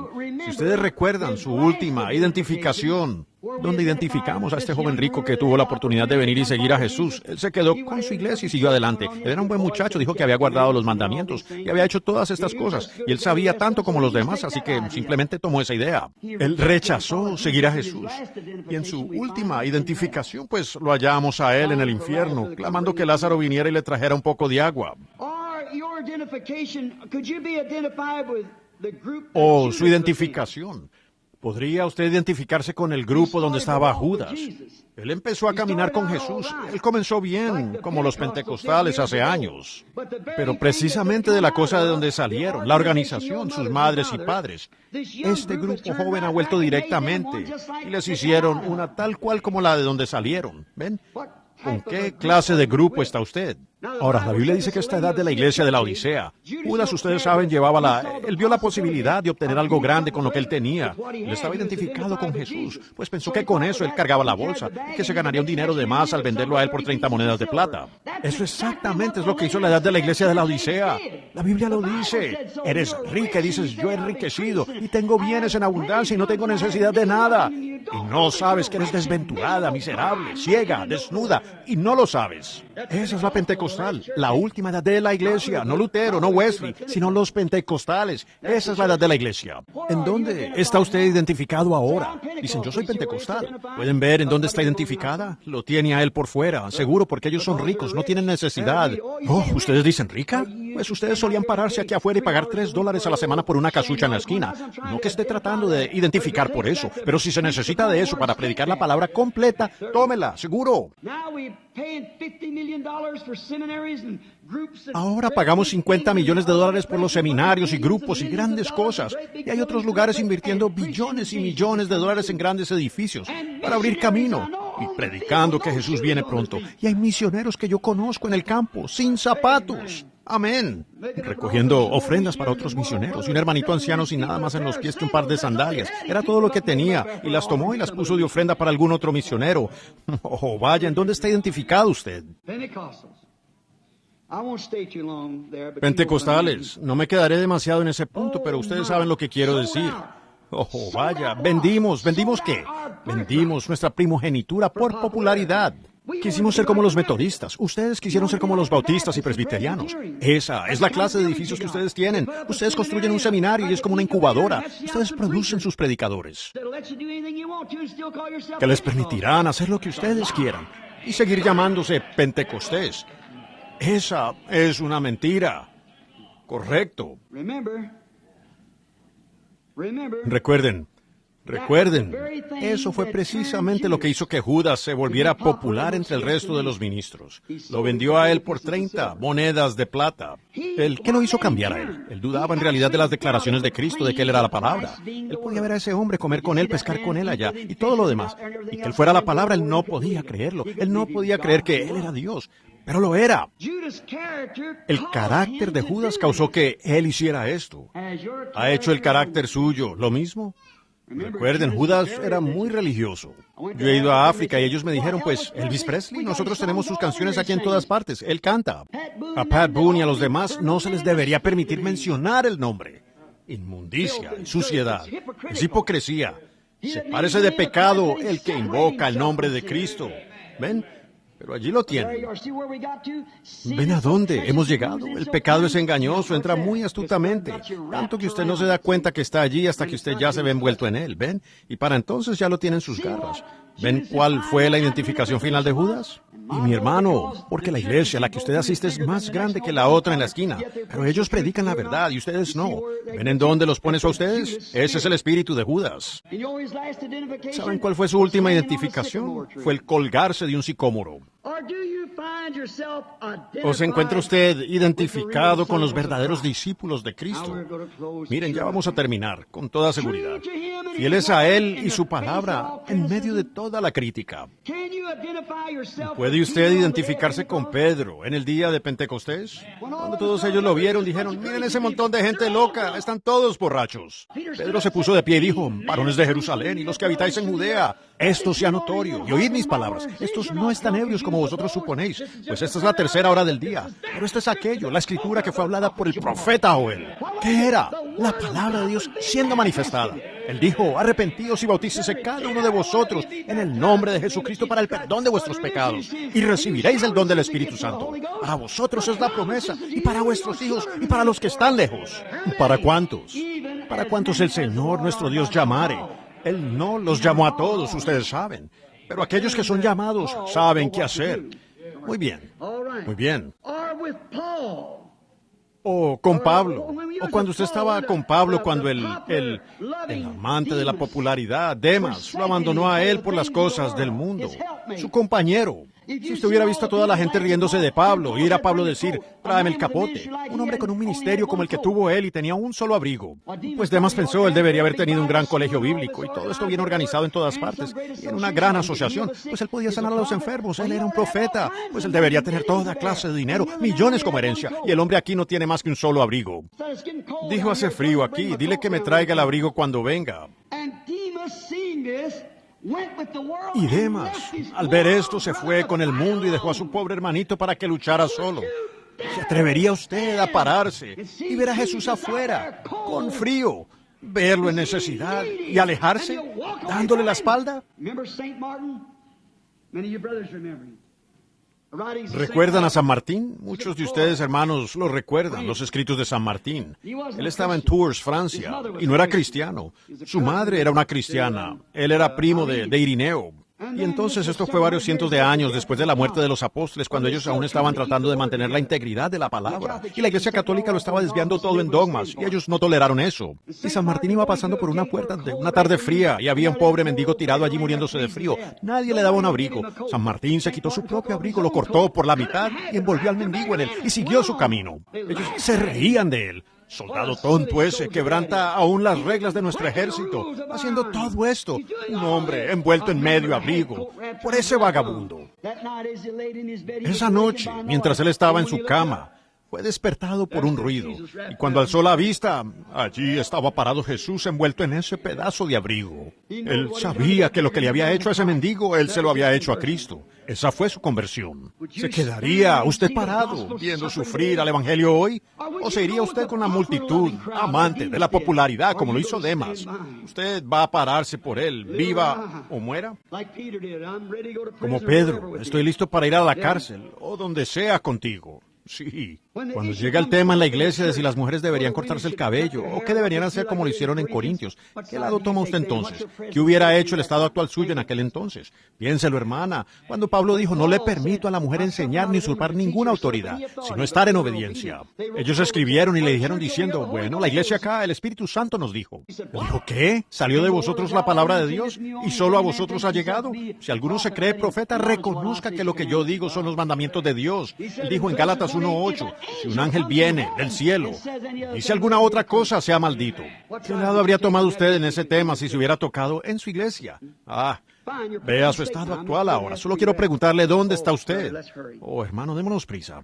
ustedes recuerdan su última identificación, donde identificamos a este joven rico que tuvo la oportunidad de venir y seguir a Jesús, él se quedó con su iglesia y siguió adelante. Él era un buen muchacho, dijo que había guardado los mandamientos y había hecho todas estas cosas. Y él sabía tanto como los demás, así que simplemente tomó esa idea. Él rechazó seguir a Jesús. Y en su última identificación, pues lo hallamos a él en el infierno, clamando que Lázaro viniera y le trajera un poco de agua. O su identificación. ¿Podría usted identificarse con el grupo donde estaba Judas? Él empezó a caminar con Jesús. Él comenzó bien, como los pentecostales hace años. Pero precisamente de la cosa de donde salieron, la organización, sus madres y padres, este grupo joven ha vuelto directamente y les hicieron una tal cual como la de donde salieron. ¿Ven? ¿Con qué clase de grupo está usted? Ahora, la Biblia dice que esta edad de la iglesia de la Odisea, Judas, ustedes saben, él vio la posibilidad de obtener algo grande con lo que él tenía. Él estaba identificado con Jesús, pues pensó que con eso él cargaba la bolsa y que se ganaría un dinero de más al venderlo a él por 30 monedas de plata. Eso exactamente es lo que hizo la edad de la iglesia de la Odisea. La Biblia lo dice. Eres rica y dices, yo he enriquecido y tengo bienes en abundancia y no tengo necesidad de nada. Y no sabes que eres desventurada, miserable, ciega, desnuda, y no lo sabes. Esa es la pentecostal, la última edad de la iglesia, no Lutero, no Wesley, sino los pentecostales. Esa es la edad de la iglesia. ¿En dónde está usted identificado ahora? Dicen, yo soy pentecostal. ¿Pueden ver en dónde está identificada? Lo tiene a él por fuera, seguro, porque ellos son ricos, no tienen necesidad. Oh, ¿ustedes dicen rica? Pues ustedes solían pararse aquí afuera y pagar $3 a la semana por una casucha en la esquina. No que esté tratando de identificar por eso, pero si se necesita de eso para predicar la palabra completa, tómela, seguro. Ahora pagamos $50 millones por los seminarios y grupos y grandes cosas. Y hay otros lugares invirtiendo billones y millones de dólares en grandes edificios para abrir camino y predicando que Jesús viene pronto. Y hay misioneros que yo conozco en el campo, sin zapatos. Amén. Recogiendo ofrendas para otros misioneros. Y un hermanito anciano sin nada más en los pies que un par de sandalias. Era todo lo que tenía. Y las tomó y las puso de ofrenda para algún otro misionero. Oh, vaya, ¿en dónde está identificado usted? Pentecostales. No me quedaré demasiado en ese punto, pero ustedes saben lo que quiero decir. Oh, vaya. ¿Vendimos qué? Vendimos nuestra primogenitura por popularidad. Quisimos ser como los metodistas. Ustedes quisieron ser como los bautistas y presbiterianos. Esa es la clase de edificios que ustedes tienen. Ustedes construyen un seminario y es como una incubadora. Ustedes producen sus predicadores, que les permitirán hacer lo que ustedes quieran y seguir llamándose Pentecostés. Esa es una mentira. Correcto. Recuerden, eso fue precisamente lo que hizo que Judas se volviera popular entre el resto de los ministros. Lo vendió a él por 30 monedas de plata. ¿Qué lo hizo cambiar a él? Él dudaba en realidad de las declaraciones de Cristo, de que él era la palabra. Él podía ver a ese hombre, comer con él, pescar con él allá, y todo lo demás. Y que él fuera la palabra, él no podía creerlo. Él no podía creer que él era Dios. Pero lo era. El carácter de Judas causó que él hiciera esto. ¿Ha hecho el carácter suyo lo mismo? Recuerden, Judas era muy religioso. Yo he ido a África y ellos me dijeron, pues, Elvis Presley, nosotros tenemos sus canciones aquí en todas partes. Él canta. A Pat Boone y a los demás no se les debería permitir mencionar el nombre. Inmundicia y suciedad. Es hipocresía. Se parece de pecado el que invoca el nombre de Cristo. ¿Ven? Pero allí lo tienen. ¿Ven a dónde hemos llegado? El pecado es engañoso, entra muy astutamente, tanto que usted no se da cuenta que está allí hasta que usted ya se ve envuelto en él, ¿ven? Y para entonces ya lo tiene en sus garras. ¿Ven cuál fue la identificación final de Judas? Y mi hermano, porque la iglesia a la que usted asiste es más grande que la otra en la esquina, pero ellos predican la verdad y ustedes no. ¿Ven en dónde los pone eso a ustedes? Ese es el espíritu de Judas. ¿Saben cuál fue su última identificación? Fue el colgarse de un sicómoro. ¿O se encuentra usted identificado con los verdaderos discípulos de Cristo? Miren, ya vamos a terminar, con toda seguridad. Fieles a Él y su palabra en medio de toda la crítica. ¿Puede usted identificarse con Pedro en el día de Pentecostés? Cuando todos ellos lo vieron, dijeron, miren ese montón de gente loca, están todos borrachos. Pedro se puso de pie y dijo, varones de Jerusalén y los que habitáis en Judea, esto sea notorio, y oíd mis palabras, estos no están ebrios como vosotros suponéis, pues esta es la tercera hora del día. Pero esto es aquello, la escritura que fue hablada por el profeta Joel. ¿Qué era? La palabra de Dios siendo manifestada. Él dijo, arrepentíos y bautícese cada uno de vosotros en el nombre de Jesucristo para el perdón de vuestros pecados, y recibiréis el don del Espíritu Santo. Para vosotros es la promesa, y para vuestros hijos, y para los que están lejos. ¿Para cuántos? ¿Para cuántos el Señor nuestro Dios llamare? Él no los llamó a todos, ustedes saben. Pero aquellos que son llamados saben qué hacer. Muy bien, muy bien. O con Pablo, o cuando usted estaba con Pablo, cuando el amante de la popularidad, Demas, lo abandonó a él por las cosas del mundo, su compañero. Si usted hubiera visto a toda la gente riéndose de Pablo, y ir a Pablo decir, tráeme el capote, un hombre con un ministerio como el que tuvo él y tenía un solo abrigo. Pues Demas pensó, él debería haber tenido un gran colegio bíblico y todo esto bien organizado en todas partes, y en una gran asociación, pues él podía sanar a los enfermos, él era un profeta, pues él debería tener toda clase de dinero, millones como herencia, y el hombre aquí no tiene más que un solo abrigo. Dijo, hace frío aquí, dile que me traiga el abrigo cuando venga. Y Demas, al ver esto, se fue con el mundo y dejó a su pobre hermanito para que luchara solo. ¿Se atrevería usted a pararse y ver a Jesús afuera, con frío, verlo en necesidad y alejarse, dándole la espalda. ¿Recuerdan a San Martín? Muchos de ustedes, hermanos, lo recuerdan, los escritos de San Martín. Él estaba en Tours, Francia, y no era cristiano. Su madre era una cristiana. Él era primo de Irineo. Y entonces esto fue varios cientos de años después de la muerte de los apóstoles, cuando ellos aún estaban tratando de mantener la integridad de la palabra. Y la Iglesia Católica lo estaba desviando todo en dogmas, y ellos no toleraron eso. Y San Martín iba pasando por una puerta de una tarde fría, y había un pobre mendigo tirado allí muriéndose de frío. Nadie le daba un abrigo. San Martín se quitó su propio abrigo, lo cortó por la mitad y envolvió al mendigo en él, y siguió su camino. Ellos se reían de él. Soldado tonto ese, quebranta aún las reglas de nuestro ejército, haciendo todo esto. Un hombre envuelto en medio abrigo por ese vagabundo. Esa noche, mientras él estaba en su cama, fue despertado por un ruido, y cuando alzó la vista, allí estaba parado Jesús envuelto en ese pedazo de abrigo. Él sabía que lo que le había hecho a ese mendigo, él se lo había hecho a Cristo. Esa fue su conversión. ¿Se quedaría usted parado viendo sufrir al Evangelio hoy? ¿O se iría usted con la multitud, amante de la popularidad, como lo hizo Demas? ¿Usted va a pararse por él, viva o muera? Como Pedro, estoy listo para ir a la cárcel, o donde sea contigo. Sí. Cuando llega el tema en la iglesia de si las mujeres deberían cortarse el cabello o qué deberían hacer como lo hicieron en Corintios, ¿qué lado toma usted entonces? ¿Qué hubiera hecho el estado actual suyo en aquel entonces? Piénselo, hermana. Cuando Pablo dijo, no le permito a la mujer enseñar ni usurpar ninguna autoridad, sino estar en obediencia. Ellos escribieron y le dijeron diciendo, bueno, la iglesia acá, el Espíritu Santo nos dijo. Él dijo, ¿qué? ¿Salió de vosotros la palabra de Dios y solo a vosotros ha llegado? Si alguno se cree profeta, reconozca que lo que yo digo son los mandamientos de Dios. Él dijo en Gálatas 1:8, si un ángel viene del cielo y dice alguna otra cosa, sea maldito. ¿Qué lado habría tomado usted en ese tema si se hubiera tocado en su iglesia? Vea su estado actual ahora. Solo quiero preguntarle dónde está usted. Oh, hermano, démonos prisa.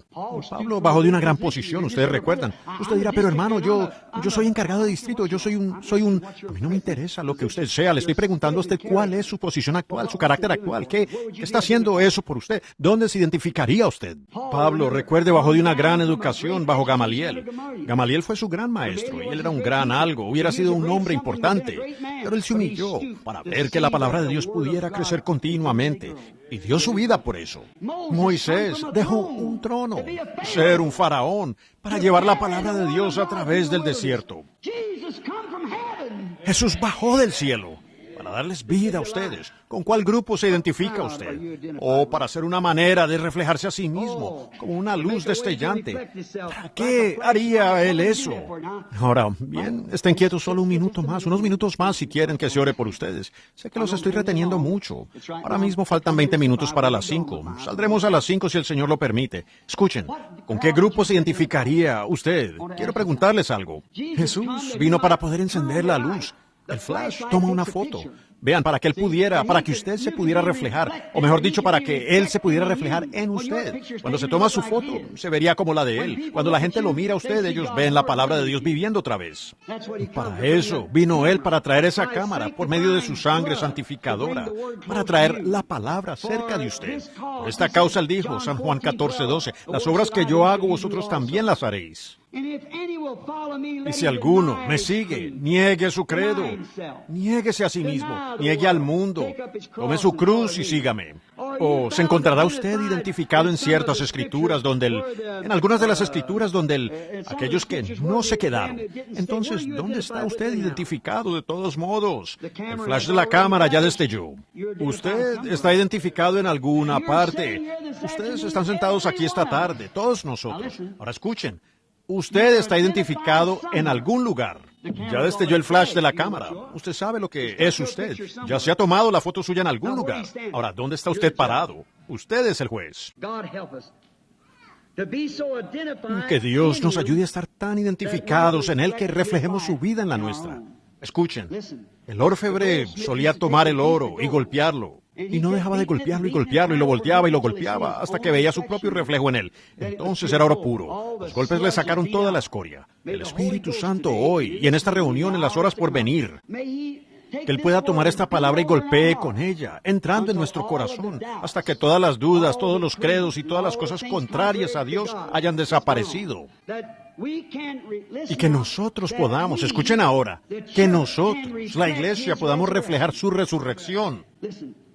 Pablo bajó de una gran posición, ustedes recuerdan. Usted dirá, pero hermano, yo soy encargado de distrito, yo soy un... A mí no me interesa lo que usted sea, le estoy preguntando a usted cuál es su posición actual, su carácter actual. ¿Qué está haciendo eso por usted? ¿Dónde se identificaría usted? Pablo, recuerde, bajó de una gran educación bajo Gamaliel. Gamaliel fue su gran maestro y él era un gran algo, hubiera sido un hombre importante. Pero él se humilló para ver que la palabra de Dios pudiera crecer continuamente, y dio su vida por eso. Moisés dejó un trono, ser un faraón, para llevar la palabra de Dios a través del desierto. Jesús bajó del cielo para darles vida a ustedes. ¿Con cuál grupo se identifica usted? O para ser una manera de reflejarse a sí mismo, como una luz destellante. ¿Para qué haría él eso? Ahora, bien, estén quietos solo un minuto más, unos minutos más si quieren que se ore por ustedes. Sé que los estoy reteniendo mucho. Ahora mismo faltan 20 minutos para las 5. Saldremos a las 5 si el Señor lo permite. Escuchen, ¿con qué grupo se identificaría usted? Quiero preguntarles algo. Jesús vino para poder encender la luz. El flash toma una foto. Vean, para que usted se pudiera reflejar, o mejor dicho, para que él se pudiera reflejar en usted. Cuando se toma su foto, se vería como la de él. Cuando la gente lo mira a usted, ellos ven la palabra de Dios viviendo otra vez. Y para eso vino él, para traer esa cámara, por medio de su sangre santificadora, para traer la palabra cerca de usted. Por esta causa él dijo, San Juan 14:12, las obras que yo hago, vosotros también las haréis. Y si alguno me sigue, niegue su credo, niéguese a sí mismo, niegue al mundo, tome su cruz y sígame. O se encontrará usted identificado en ciertas escrituras en algunas de las escrituras aquellos que no se quedaron. Entonces, ¿dónde está usted identificado de todos modos? El flash de la cámara ya destelló. Usted está identificado en alguna parte. Ustedes están sentados aquí esta tarde, todos nosotros. Ahora escuchen. Usted está identificado en algún lugar. Ya destelló el flash de la cámara. Usted sabe lo que es usted. Ya se ha tomado la foto suya en algún lugar. Ahora, ¿dónde está usted parado? Usted es el juez. Que Dios nos ayude a estar tan identificados en Él que reflejemos su vida en la nuestra. Escuchen, el orfebre solía tomar el oro y golpearlo. Y no dejaba de golpearlo y lo volteaba y lo golpeaba hasta que veía su propio reflejo en él. Entonces era oro puro. Los golpes le sacaron toda la escoria. El Espíritu Santo hoy y en esta reunión en las horas por venir, que Él pueda tomar esta palabra y golpee con ella, entrando en nuestro corazón, hasta que todas las dudas, todos los credos y todas las cosas contrarias a Dios hayan desaparecido. Y que nosotros podamos, escuchen ahora, que nosotros, la iglesia, podamos reflejar su resurrección.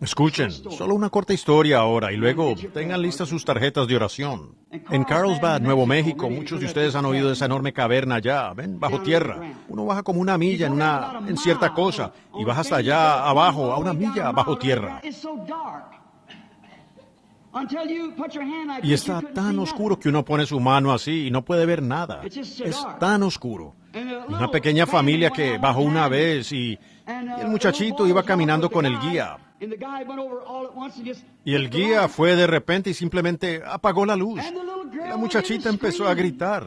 Escuchen, solo una corta historia ahora y luego tengan listas sus tarjetas de oración. En Carlsbad, Nuevo México, muchos de ustedes han oído de esa enorme caverna allá, ven, bajo tierra. Uno baja como una milla en cierta cosa y baja hasta allá abajo, a una milla bajo tierra. Y está tan oscuro que uno pone su mano así y no puede ver nada. Es tan oscuro. Y una pequeña familia que bajó una vez y el muchachito iba caminando con el guía. Y el guía fue de repente y simplemente apagó la luz. La muchachita empezó a gritar.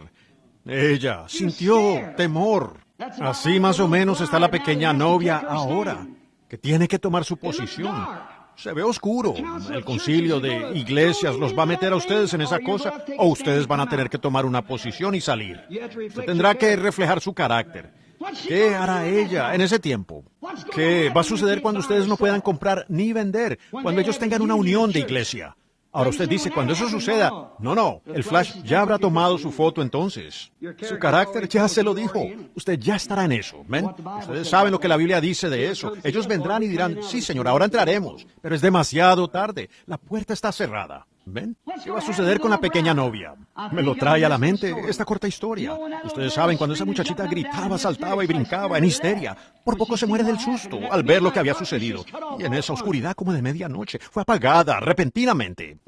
Ella sintió temor. Así más o menos está la pequeña novia ahora, que tiene que tomar su posición. Se ve oscuro. El concilio de iglesias los va a meter a ustedes en esa cosa o ustedes van a tener que tomar una posición y salir. Usted tendrá que reflejar su carácter. ¿Qué hará ella en ese tiempo? ¿Qué va a suceder cuando ustedes no puedan comprar ni vender? Cuando ellos tengan una unión de iglesia. Ahora usted dice, cuando eso suceda, no, el flash ya habrá tomado su foto entonces. Su carácter ya se lo dijo. Usted ya estará en eso, ¿ven? Ustedes saben lo que la Biblia dice de eso. Ellos vendrán y dirán, sí, señor, ahora entraremos. Pero es demasiado tarde. La puerta está cerrada. ¿Ven? ¿Qué va a suceder con la pequeña novia? Me lo trae a la mente esta corta historia. Ustedes saben, cuando esa muchachita gritaba, saltaba y brincaba en histeria, por poco se muere del susto al ver lo que había sucedido. Y en esa oscuridad como de medianoche, fue apagada repentinamente.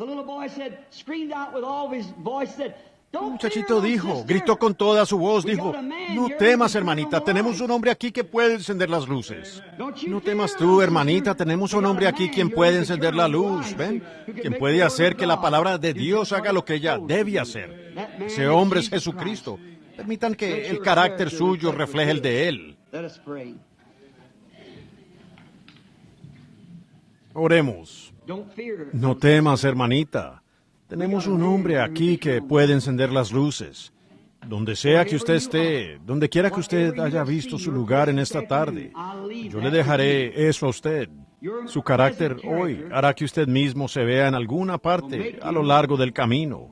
El muchachito gritó con toda su voz, dijo, no temas, hermanita, tenemos un hombre aquí que puede encender las luces. No temas tú, hermanita, tenemos un hombre aquí quien puede encender la luz, ¿ven? Quien puede hacer que la palabra de Dios haga lo que ella debe hacer. Ese hombre es Jesucristo. Permitan que el carácter suyo refleje el de Él. Oremos. No temas, hermanita. Tenemos un hombre aquí que puede encender las luces. Donde sea que usted esté, donde quiera que usted haya visto su lugar en esta tarde, yo le dejaré eso a usted. Su carácter hoy hará que usted mismo se vea en alguna parte a lo largo del camino.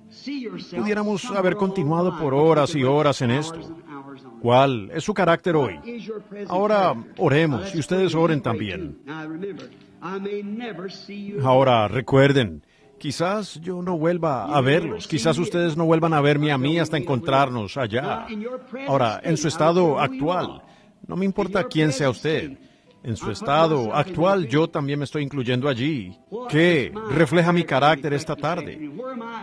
Pudiéramos haber continuado por horas y horas en esto. ¿Cuál es su carácter hoy? Ahora oremos y ustedes oren también. Ahora recuerden, quizás yo no vuelva a verlos, quizás ustedes no vuelvan a verme a mí hasta encontrarnos allá. Ahora, en su estado actual, no me importa quién sea usted, en su estado actual yo también me estoy incluyendo allí. ¿Qué refleja mi carácter esta tarde?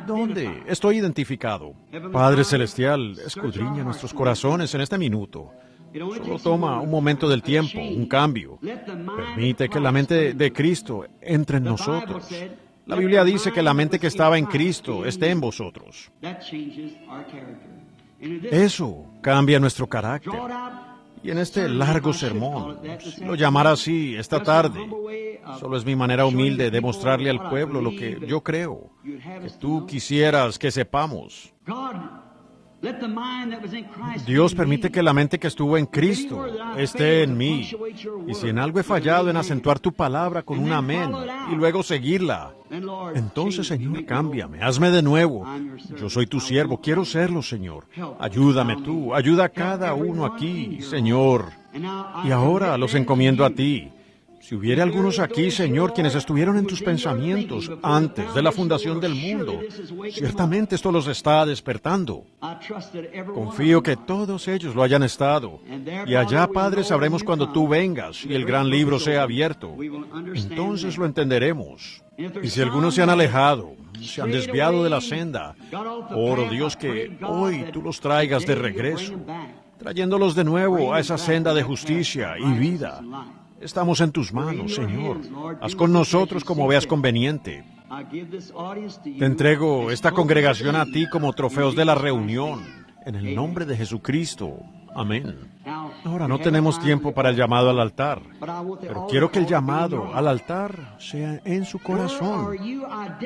¿Dónde estoy identificado? Padre Celestial, escudriña nuestros corazones en este minuto. Solo toma un momento del tiempo, un cambio. Permite que la mente de Cristo entre en nosotros. La Biblia dice que la mente que estaba en Cristo esté en vosotros. Eso cambia nuestro carácter. Y en este largo sermón, si lo llamara así esta tarde, solo es mi manera humilde de mostrarle al pueblo lo que yo creo, que tú quisieras que sepamos. Dios permite que la mente que estuvo en Cristo esté en mí. Y si en algo he fallado en acentuar tu palabra con un amén y luego seguirla, entonces, Señor, cámbiame, hazme de nuevo. Yo soy tu siervo, quiero serlo, Señor. Ayúdame tú, ayuda a cada uno aquí, Señor. Y ahora los encomiendo a ti. Si hubiera algunos aquí, Señor, quienes estuvieron en tus pensamientos antes de la fundación del mundo, ciertamente esto los está despertando. Confío que todos ellos lo hayan estado. Y allá, Padre, sabremos cuando tú vengas y el gran libro sea abierto. Entonces lo entenderemos. Y si algunos se han alejado, se han desviado de la senda, oro, Dios, que hoy tú los traigas de regreso, trayéndolos de nuevo a esa senda de justicia y vida. Estamos en tus manos, Señor. Haz con nosotros como veas conveniente. Te entrego esta congregación a ti como trofeos de la reunión, en el nombre de Jesucristo. Amén. Ahora no tenemos tiempo para el llamado al altar, pero quiero que el llamado al altar sea en su corazón.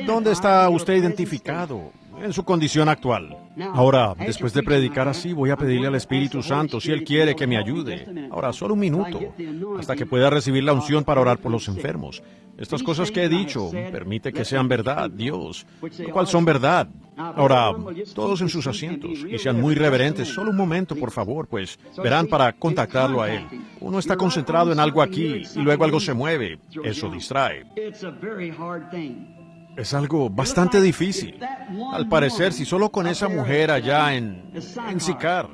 ¿Dónde está usted identificado? en su condición actual. Ahora, después de predicar así, voy a pedirle al Espíritu Santo si Él quiere que me ayude. Ahora, solo un minuto, hasta que pueda recibir la unción para orar por los enfermos. Estas cosas que he dicho, permite que sean verdad, Dios, lo cual son verdad. Ahora, todos en sus asientos, y sean muy reverentes. Solo un momento, por favor, pues verán para contactarlo a Él. Uno está concentrado en algo aquí, y luego algo se mueve. Eso distrae. Es algo bastante difícil. Al parecer, si solo con esa mujer allá en Sicar,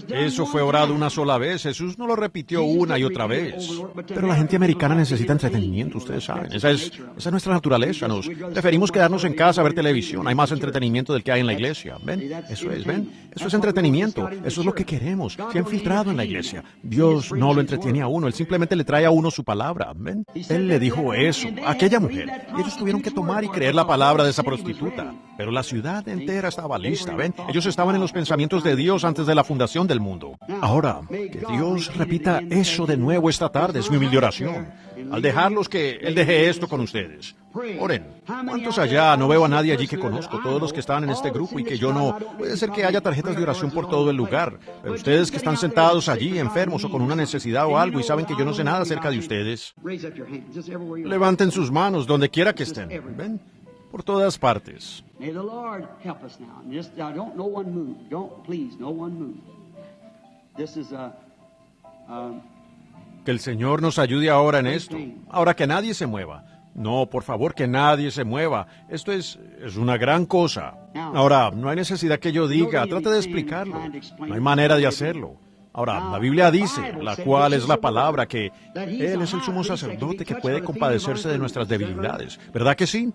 eso fue orado una sola vez. Jesús no lo repitió una y otra vez. Pero la gente americana necesita entretenimiento, ustedes saben. Esa es nuestra naturaleza. Nos preferimos quedarnos en casa a ver televisión. Hay más entretenimiento del que hay en la iglesia. ¿Ven? Eso es entretenimiento. Eso es lo que queremos. Se ha infiltrado en la iglesia. Dios no lo entretiene a uno. Él simplemente le trae a uno su palabra. ¿Ven? Él le dijo eso a aquella mujer. Y ellos tuvieron que tomar y creer la palabra de esa prostituta. Pero la ciudad entera estaba lista. ¿Ven? Ellos estaban en los pensamientos de Dios antes de la fundación del mundo. Ahora, que Dios repita eso de nuevo esta tarde es mi humilde oración. Al dejarlos, que Él deje esto con ustedes. Oren. ¿Cuántos allá? No veo a nadie allí que conozco. Todos los que están en este grupo y que yo no. Puede ser que haya tarjetas de oración por todo el lugar. Pero ustedes que están sentados allí, enfermos o con una necesidad o algo y saben que yo no sé nada acerca de ustedes, levanten sus manos donde quiera que estén. ¿Ven? Por todas partes. Que el Señor nos ayude ahora en esto. Ahora que nadie se mueva. No, por favor, que nadie se mueva. Esto es una gran cosa. Ahora, no hay necesidad que yo diga. Trate de explicarlo. No hay manera de hacerlo. Ahora, la Biblia dice, la cual es la palabra, que Él es el sumo sacerdote que puede compadecerse de nuestras debilidades. ¿Verdad que sí?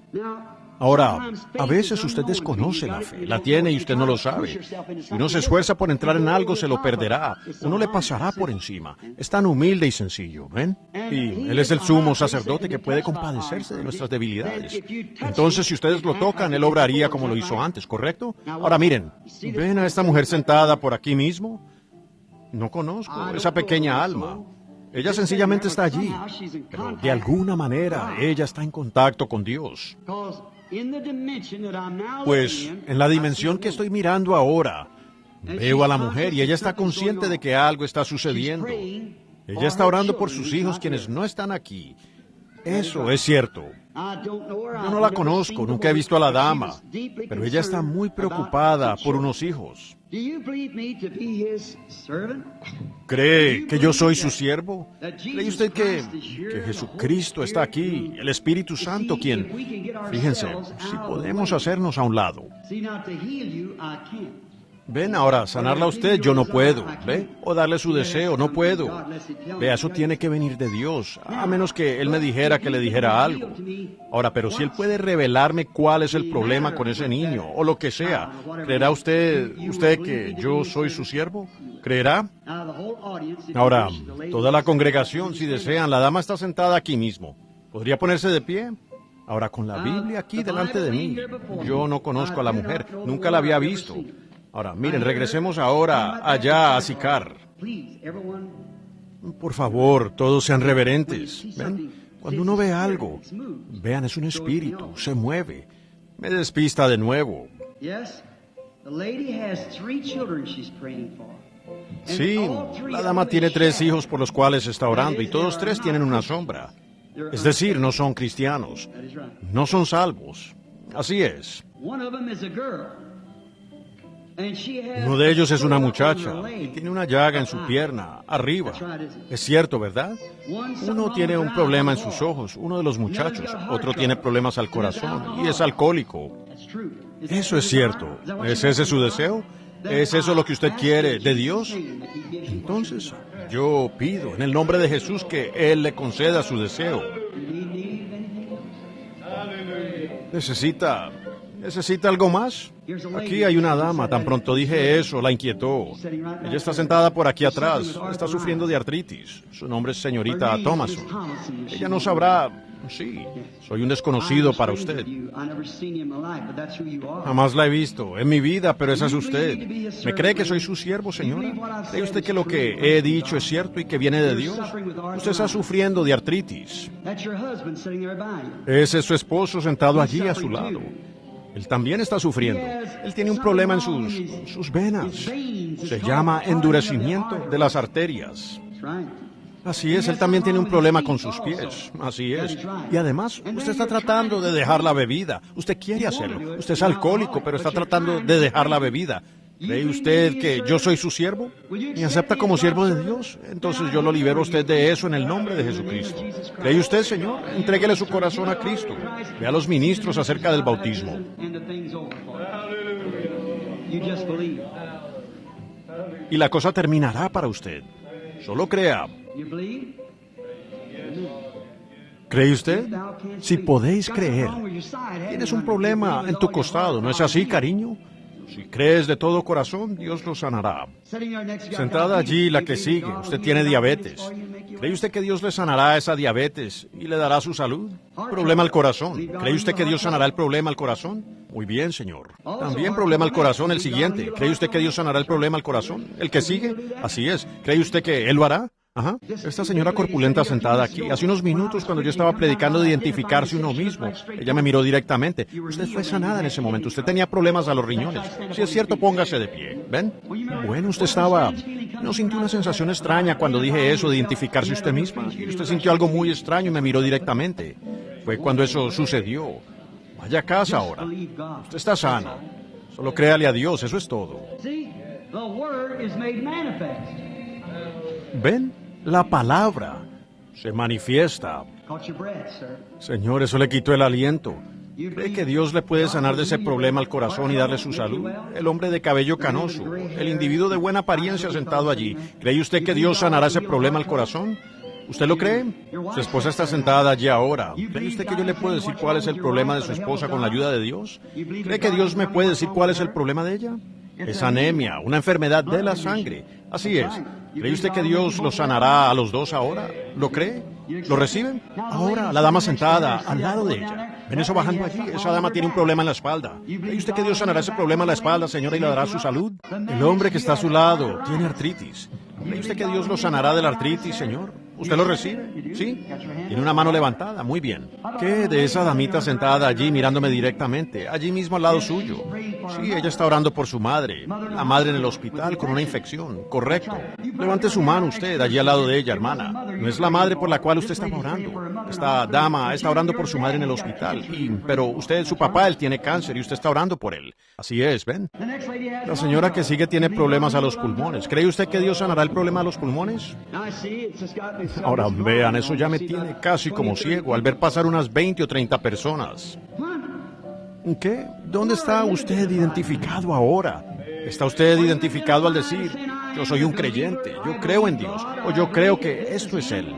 Ahora, a veces usted desconoce la fe, la tiene y usted no lo sabe. Si uno se esfuerza por entrar en algo, se lo perderá. Uno le pasará por encima. Es tan humilde y sencillo, ¿ven? Y Él es el sumo sacerdote que puede compadecerse de nuestras debilidades. Entonces, si ustedes lo tocan, Él obraría como lo hizo antes, ¿correcto? Ahora miren, ¿ven a esta mujer sentada por aquí mismo? No conozco esa pequeña alma. Ella sencillamente está allí, pero de alguna manera ella está en contacto con Dios. Pues en la dimensión que estoy mirando ahora, veo a la mujer y ella está consciente de que algo está sucediendo. Ella está orando por sus hijos quienes no están aquí. Eso es cierto. Yo no la conozco, nunca he visto a la dama, pero ella está muy preocupada por unos hijos. ¿Cree que yo soy su siervo? ¿Cree usted que Jesucristo está aquí, el Espíritu Santo, quien... Fíjense, si podemos hacernos a un lado. Ven, ahora, sanarla a usted, yo no puedo, ¿ve? O darle su deseo, no puedo. Vea, eso tiene que venir de Dios, a menos que Él me dijera que le dijera algo. Ahora, pero si Él puede revelarme cuál es el problema con ese niño, o lo que sea, ¿creerá usted que yo soy su siervo? ¿Creerá? Ahora, toda la congregación, si desean, la dama está sentada aquí mismo. ¿Podría ponerse de pie? Ahora, con la Biblia aquí delante de mí, yo no conozco a la mujer, nunca la había visto. Ahora, miren, regresemos ahora allá a Sicar. Por favor, todos sean reverentes. ¿Ven? Cuando uno ve algo, vean, es un espíritu, se mueve. Me despista de nuevo. Sí, la dama tiene 3 hijos por los cuales está orando y todos 3 tienen una sombra. Es decir, no son cristianos. No son salvos. Así es. Uno de ellos es una muchacha y tiene una llaga en su pierna, arriba. Es cierto, ¿verdad? Uno tiene un problema en sus ojos, uno de los muchachos. Otro tiene problemas al corazón y es alcohólico. Eso es cierto. ¿Es ese su deseo? ¿Es eso lo que usted quiere de Dios? Entonces, yo pido en el nombre de Jesús que Él le conceda su deseo. ¿Necesita algo más? Aquí hay una dama, tan pronto dije eso, la inquietó. Ella está sentada por aquí atrás, está sufriendo de artritis. Su nombre es señorita Thomason. Ella no sabrá... Sí, soy un desconocido para usted. Jamás la he visto en mi vida, pero esa es usted. ¿Me cree que soy su siervo, señora? ¿Cree usted que lo que he dicho es cierto y que viene de Dios? Usted está sufriendo de artritis. Ese es su esposo sentado allí a su lado. Él también está sufriendo. Él tiene un problema en sus venas. Se llama endurecimiento de las arterias. Así es, él también tiene un problema con sus pies. Así es. Y además, usted está tratando de dejar la bebida. Usted quiere hacerlo. Usted es alcohólico, pero está tratando de dejar la bebida. ¿Cree usted que yo soy su siervo? ¿Me acepta como siervo de Dios? Entonces yo lo libero a usted de eso en el nombre de Jesucristo. ¿Cree usted, Señor? Entréguele su corazón a Cristo. Ve a los ministros acerca del bautismo. Y la cosa terminará para usted. Solo crea. ¿Cree usted? Si podéis creer. Tienes un problema en tu costado, ¿no es así, cariño? Si crees de todo corazón, Dios lo sanará. Sentada allí, la que sigue, usted tiene diabetes. ¿Cree usted que Dios le sanará esa diabetes y le dará su salud? Problema al corazón. ¿Cree usted que Dios sanará el problema al corazón? Muy bien, Señor. También problema al corazón, el siguiente. ¿Cree usted que Dios sanará el problema al corazón? ¿El que sigue? Así es. ¿Cree usted que Él lo hará? Ajá. Esta señora corpulenta sentada aquí, hace unos minutos cuando yo estaba predicando de identificarse uno mismo, ella me miró directamente. Usted fue sanada en ese momento, usted tenía problemas a los riñones. Si es cierto, póngase de pie. ¿Ven? Bueno, usted estaba... ¿No sintió una sensación extraña cuando dije eso de identificarse usted misma? Y usted sintió algo muy extraño y me miró directamente. Fue cuando eso sucedió. Vaya a casa ahora. Usted está sana. Solo créale a Dios, eso es todo. ¿Ven? La palabra se manifiesta. Señor, eso le quitó el aliento. ¿Cree que Dios le puede sanar de ese problema al corazón y darle su salud? El hombre de cabello canoso, el individuo de buena apariencia sentado allí. ¿Cree usted que Dios sanará ese problema al corazón? ¿Usted lo cree? Su esposa está sentada allí ahora. ¿Cree usted que yo le puedo decir cuál es el problema de su esposa con la ayuda de Dios? ¿Cree que Dios me puede decir cuál es el problema de ella? Es anemia, una enfermedad de la sangre. Así es. ¿Cree usted que Dios los sanará a los dos ahora? ¿Lo cree? ¿Lo reciben? Ahora, la dama sentada al lado de ella. ¿Ven eso bajando allí? Esa dama tiene un problema en la espalda. ¿Cree usted que Dios sanará ese problema en la espalda, señora, y le dará su salud? El hombre que está a su lado tiene artritis. ¿Cree usted que Dios lo sanará de la artritis, señor? ¿Usted lo recibe? ¿Sí? Tiene una mano levantada. Muy bien. ¿Qué de esa damita sentada allí mirándome directamente? Allí mismo al lado suyo. Sí, ella está orando por su madre. La madre en el hospital con una infección. Correcto. Levante su mano usted allí al lado de ella, hermana. No es la madre por la cual usted está orando. Esta dama está orando por su madre en el hospital. Pero usted, su papá, él tiene cáncer y usted está orando por él. Así es, ¿ven? La señora que sigue tiene problemas a los pulmones. ¿Cree usted que Dios sanará el problema a los pulmones? Ahora vean, eso ya me tiene casi como ciego al ver pasar unas 20 o 30 personas. ¿Qué? ¿Dónde está usted identificado ahora? ¿Está usted identificado al decir, yo soy un creyente, yo creo en Dios, o yo creo que esto es Él?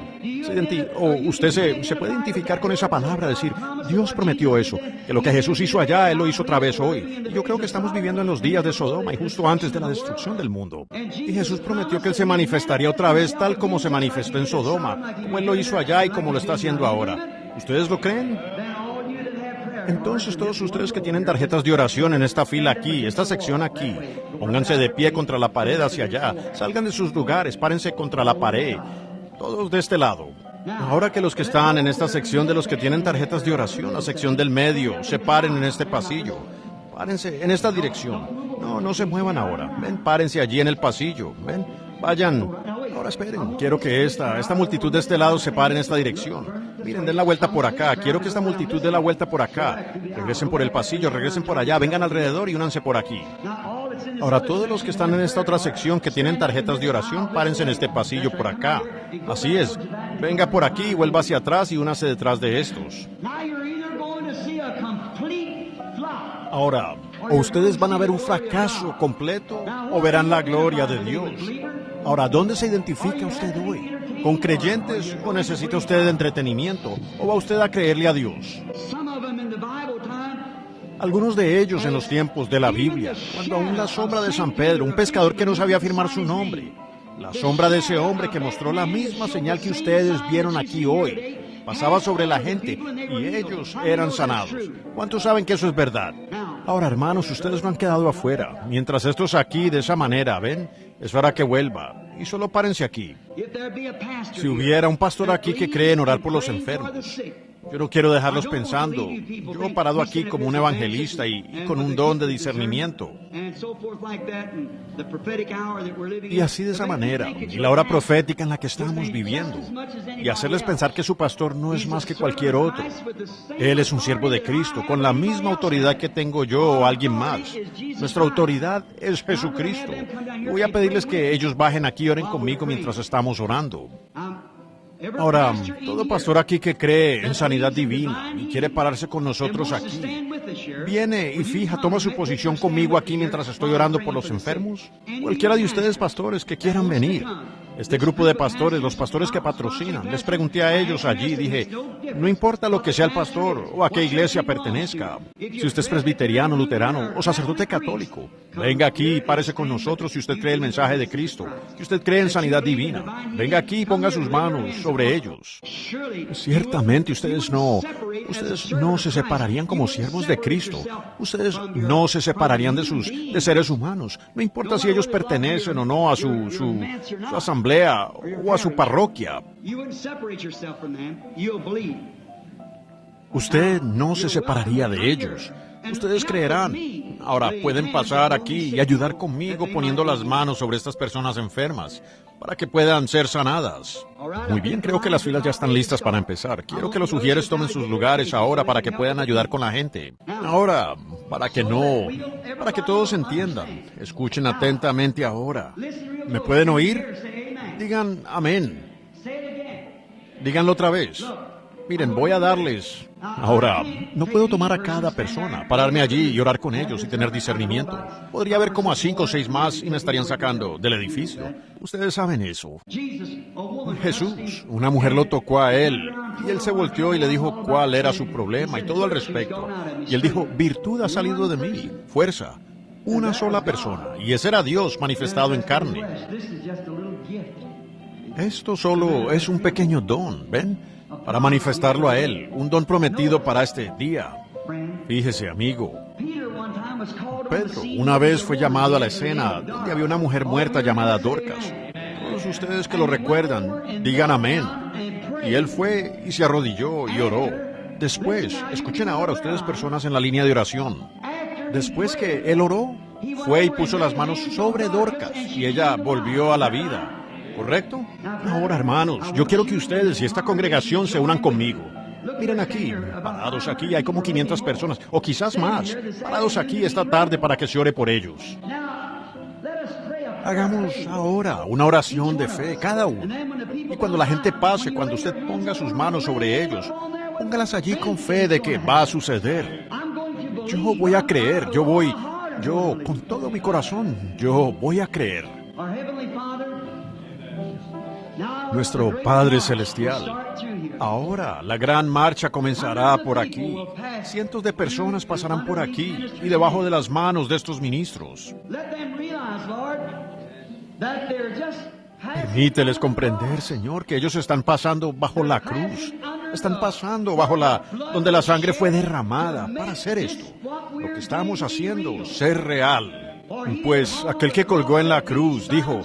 O usted se puede identificar con esa palabra, decir, Dios prometió eso, que lo que Jesús hizo allá, Él lo hizo otra vez hoy. Y yo creo que estamos viviendo en los días de Sodoma y justo antes de la destrucción del mundo. Y Jesús prometió que Él se manifestaría otra vez tal como se manifestó en Sodoma, como Él lo hizo allá y como lo está haciendo ahora. ¿Ustedes lo creen? Entonces todos ustedes que tienen tarjetas de oración en esta fila aquí, esta sección aquí, pónganse de pie contra la pared hacia allá, salgan de sus lugares, párense contra la pared, todos de este lado. Ahora que los que están en esta sección de los que tienen tarjetas de oración, la sección del medio, se paren en este pasillo, párense en esta dirección. No se muevan ahora, ven, párense allí en el pasillo, ven, vayan. Ahora esperen, quiero que esta multitud de este lado se pare en esta dirección. Miren, den la vuelta por acá, quiero que esta multitud dé la vuelta por acá. Regresen por el pasillo, regresen por allá, vengan alrededor y únanse por aquí. Ahora, todos los que están en esta otra sección que tienen tarjetas de oración, párense en este pasillo por acá. Así es, venga por aquí, vuelva hacia atrás y únase detrás de estos. Ahora, o ustedes van a ver un fracaso completo o verán la gloria de Dios. Ahora, ¿dónde se identifica usted hoy? ¿Con creyentes o necesita usted de entretenimiento? ¿O va usted a creerle a Dios? Algunos de ellos en los tiempos de la Biblia, cuando aún la sombra de San Pedro, un pescador que no sabía firmar su nombre, la sombra de ese hombre que mostró la misma señal que ustedes vieron aquí hoy, pasaba sobre la gente y ellos eran sanados. ¿Cuántos saben que eso es verdad? Ahora, hermanos, ustedes no han quedado afuera. Mientras estos aquí, de esa manera, ¿ven? Es hora que vuelva. Y solo párense aquí. Si hubiera un pastor aquí que cree en orar por los enfermos, Yo no quiero dejarlos pensando, yo parado aquí como un evangelista y con un don de discernimiento. Y así de esa manera, y la hora profética en la que estamos viviendo, y hacerles pensar que su pastor no es más que cualquier otro. Él es un siervo de Cristo, con la misma autoridad que tengo yo o alguien más. Nuestra autoridad es Jesucristo. Voy a pedirles que ellos bajen aquí y oren conmigo mientras estamos orando. Ahora, todo pastor aquí que cree en sanidad divina y quiere pararse con nosotros aquí, viene y toma su posición conmigo aquí mientras estoy orando por los enfermos. Cualquiera de ustedes, pastores, que quieran venir. Este grupo de pastores, los pastores que patrocinan, les pregunté a ellos allí, dije, no importa lo que sea el pastor o a qué iglesia pertenezca, si usted es presbiteriano, luterano o sacerdote católico, venga aquí y párese con nosotros si usted cree el mensaje de Cristo, si usted cree en sanidad divina. Venga aquí y ponga sus manos sobre ellos. Ciertamente ustedes no se separarían como siervos de Cristo. Ustedes no se separarían de seres humanos. No importa si ellos pertenecen o no a su asamblea o a su parroquia. Usted no se separaría de ellos. Ustedes creerán. Ahora pueden pasar aquí y ayudar conmigo poniendo las manos sobre estas personas enfermas para que puedan ser sanadas. Muy bien, creo que las filas ya están listas para empezar. Quiero que los sugieres tomen sus lugares ahora para que puedan ayudar con la gente. Ahora, para que todos entiendan. Escuchen atentamente ahora. ¿Me pueden oír? Digan amén. Díganlo otra vez. Miren, voy a darles... Ahora, no puedo tomar a cada persona, pararme allí y orar con ellos y tener discernimiento. Podría haber como a 5 o 6 más y me estarían sacando del edificio. Ustedes saben eso. Jesús, una mujer lo tocó a él y él se volteó y le dijo cuál era su problema y todo al respecto. Y él dijo, virtud ha salido de mí, fuerza. Una sola persona, y ese era Dios manifestado en carne. Esto solo es un pequeño don, ¿ven? Para manifestarlo a Él, un don prometido para este día. Fíjese, amigo. Pedro una vez fue llamado a la escena donde había una mujer muerta llamada Dorcas. Todos ustedes que lo recuerdan, digan amén. Y él fue y se arrodilló y oró. Después, escuchen ahora ustedes personas en la línea de oración. Después que él oró, fue y puso las manos sobre Dorcas y ella volvió a la vida. ¿Correcto? Ahora, hermanos, yo quiero que ustedes y esta congregación se unan conmigo. Miren aquí, parados aquí, hay como 500 personas, o quizás más, parados aquí esta tarde para que se ore por ellos. Hagamos ahora una oración de fe, cada uno. Y cuando la gente pase, cuando usted ponga sus manos sobre ellos, póngalas allí con fe de que va a suceder. Yo voy a creer, yo con todo mi corazón, yo voy a creer. Nuestro Padre Celestial, ahora la gran marcha comenzará por aquí. Cientos de personas pasarán por aquí y debajo de las manos de estos ministros. Permíteles comprender, Señor, que ellos están pasando bajo la cruz. Están pasando donde la sangre fue derramada para hacer esto. Lo que estamos haciendo, ser real. Pues aquel que colgó en la cruz dijo,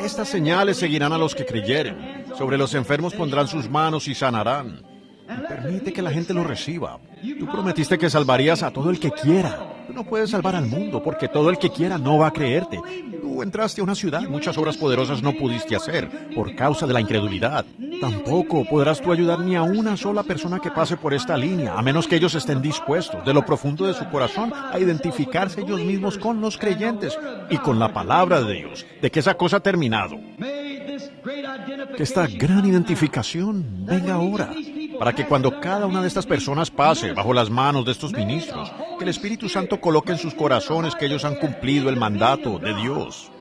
estas señales seguirán a los que creyeren. Sobre los enfermos pondrán sus manos y sanarán. Y permite que la gente lo reciba. Tú prometiste que salvarías a todo el que quiera. Tú no puedes salvar al mundo porque todo el que quiera no va a creerte. Tú entraste a una ciudad, muchas obras poderosas no pudiste hacer por causa de la incredulidad. Tampoco podrás tú ayudar ni a una sola persona que pase por esta línea, a menos que ellos estén dispuestos, de lo profundo de su corazón, a identificarse ellos mismos con los creyentes y con la palabra de Dios, de que esa cosa ha terminado. Que esta gran identificación venga ahora, para que cuando cada una de estas personas pase bajo las manos de estos ministros, que el Espíritu Santo coloque en sus corazones que ellos han cumplido el mandato de Dios.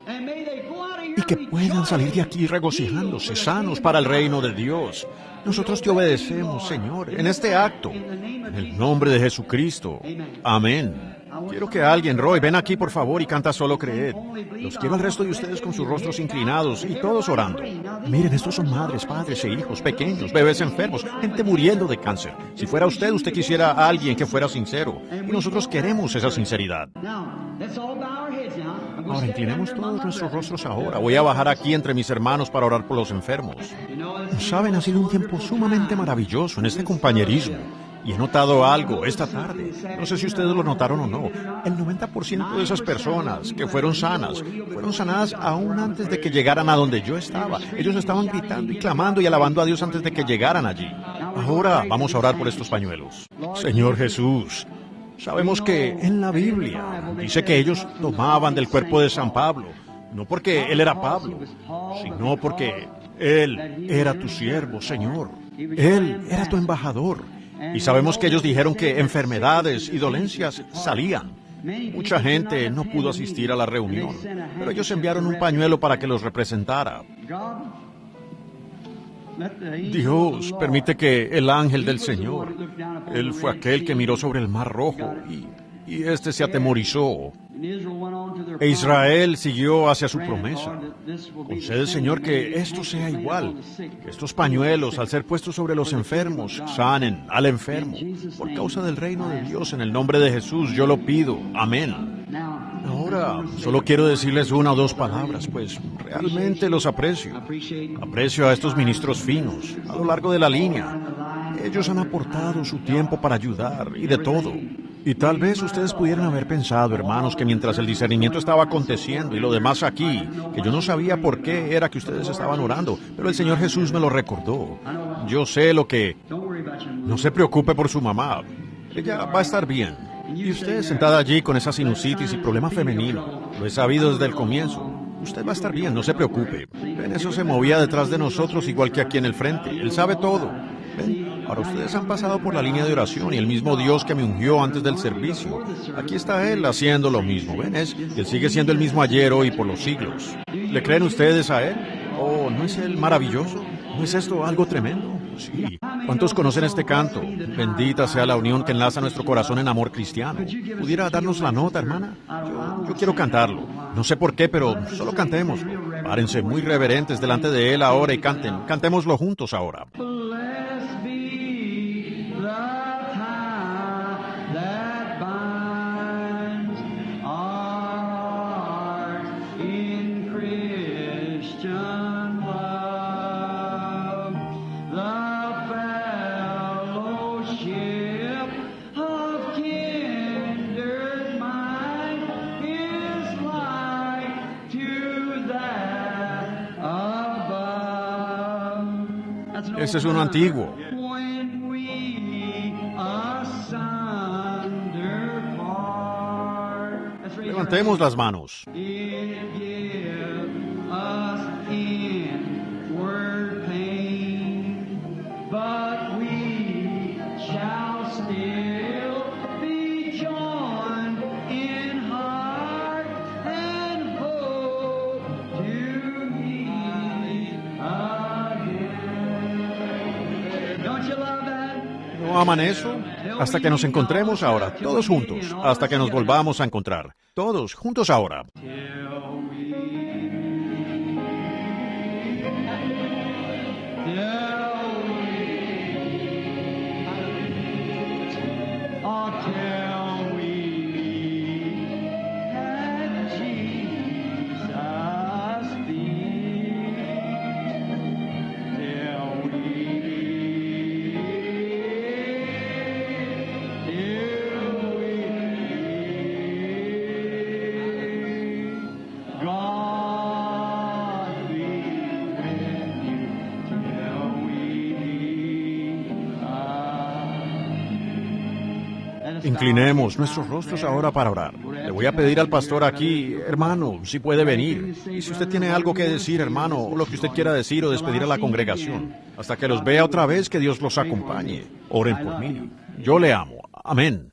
Y que puedan salir de aquí regocijándose, sanos para el reino de Dios. Nosotros te obedecemos, Señor, en este acto. En el nombre de Jesucristo. Amén. Quiero que alguien, Roy, ven aquí por favor y canta Solo Creed. Los quiero al resto de ustedes con sus rostros inclinados y todos orando. Miren, estos son madres, padres e hijos, pequeños, bebés enfermos, gente muriendo de cáncer. Si fuera usted quisiera a alguien que fuera sincero. Y nosotros queremos esa sinceridad. Ahora inclinemos todos nuestros rostros ahora. Voy a bajar aquí entre mis hermanos para orar por los enfermos. Saben, ha sido un tiempo sumamente maravilloso en este compañerismo. Y he notado algo esta tarde. No sé si ustedes lo notaron o no. El 90% de esas personas que fueron sanadas aún antes de que llegaran a donde yo estaba. Ellos estaban gritando y clamando y alabando a Dios antes de que llegaran allí. Ahora vamos a orar por estos pañuelos. Señor Jesús, sabemos que en la Biblia dice que ellos tomaban del cuerpo de San Pablo, no porque él era Pablo, sino porque él era tu siervo, Señor. Él era tu embajador. Y sabemos que ellos dijeron que enfermedades y dolencias salían. Mucha gente no pudo asistir a la reunión, pero ellos enviaron un pañuelo para que los representara. Dios permite que el ángel del Señor, él fue aquel que miró sobre el Mar Rojo y este se atemorizó. E Israel siguió hacia su promesa. Concede, Señor, que esto sea igual, que estos pañuelos, al ser puestos sobre los enfermos, sanen al enfermo. Por causa del reino de Dios, en el nombre de Jesús, yo lo pido. Amén. Ahora, solo quiero decirles una o dos palabras, pues realmente los aprecio. Aprecio a estos ministros finos, a lo largo de la línea. Ellos han aportado su tiempo para ayudar y de todo. Y tal vez ustedes pudieran haber pensado, hermanos, que mientras el discernimiento estaba aconteciendo y lo demás aquí, que yo no sabía por qué era que ustedes estaban orando, pero el Señor Jesús me lo recordó. Yo sé lo que... No se preocupe por su mamá. Ella va a estar bien. Y usted sentada allí con esa sinusitis y problema femenino, lo he sabido desde el comienzo. Usted va a estar bien, no se preocupe. Ven, eso se movía detrás de nosotros igual que aquí en el frente. Él sabe todo. Ven. Ahora ustedes han pasado por la línea de oración y el mismo Dios que me ungió antes del servicio. Aquí está Él haciendo lo mismo, ¿ven? Él sigue siendo el mismo ayer, hoy, por los siglos. ¿Le creen ustedes a Él? Oh, ¿no es Él maravilloso? ¿No es esto algo tremendo? Sí. ¿Cuántos conocen este canto? Bendita sea la unión que enlaza nuestro corazón en amor cristiano. ¿Pudiera darnos la nota, hermana? Yo quiero cantarlo. No sé por qué, pero solo cantémoslo. Párense muy reverentes delante de Él ahora y canten. Cantémoslo juntos ahora. Ese es uno antiguo. Levantemos las manos. ¿No aman eso? Hasta que nos encontremos ahora, todos juntos, hasta que nos volvamos a encontrar. Todos juntos ahora. Inclinemos nuestros rostros ahora para orar. Le voy a pedir al pastor aquí, hermano, si puede venir. Y si usted tiene algo que decir, hermano, o lo que usted quiera decir o despedir a la congregación. Hasta que los vea otra vez, que Dios los acompañe. Oren por mí. Yo le amo. Amén.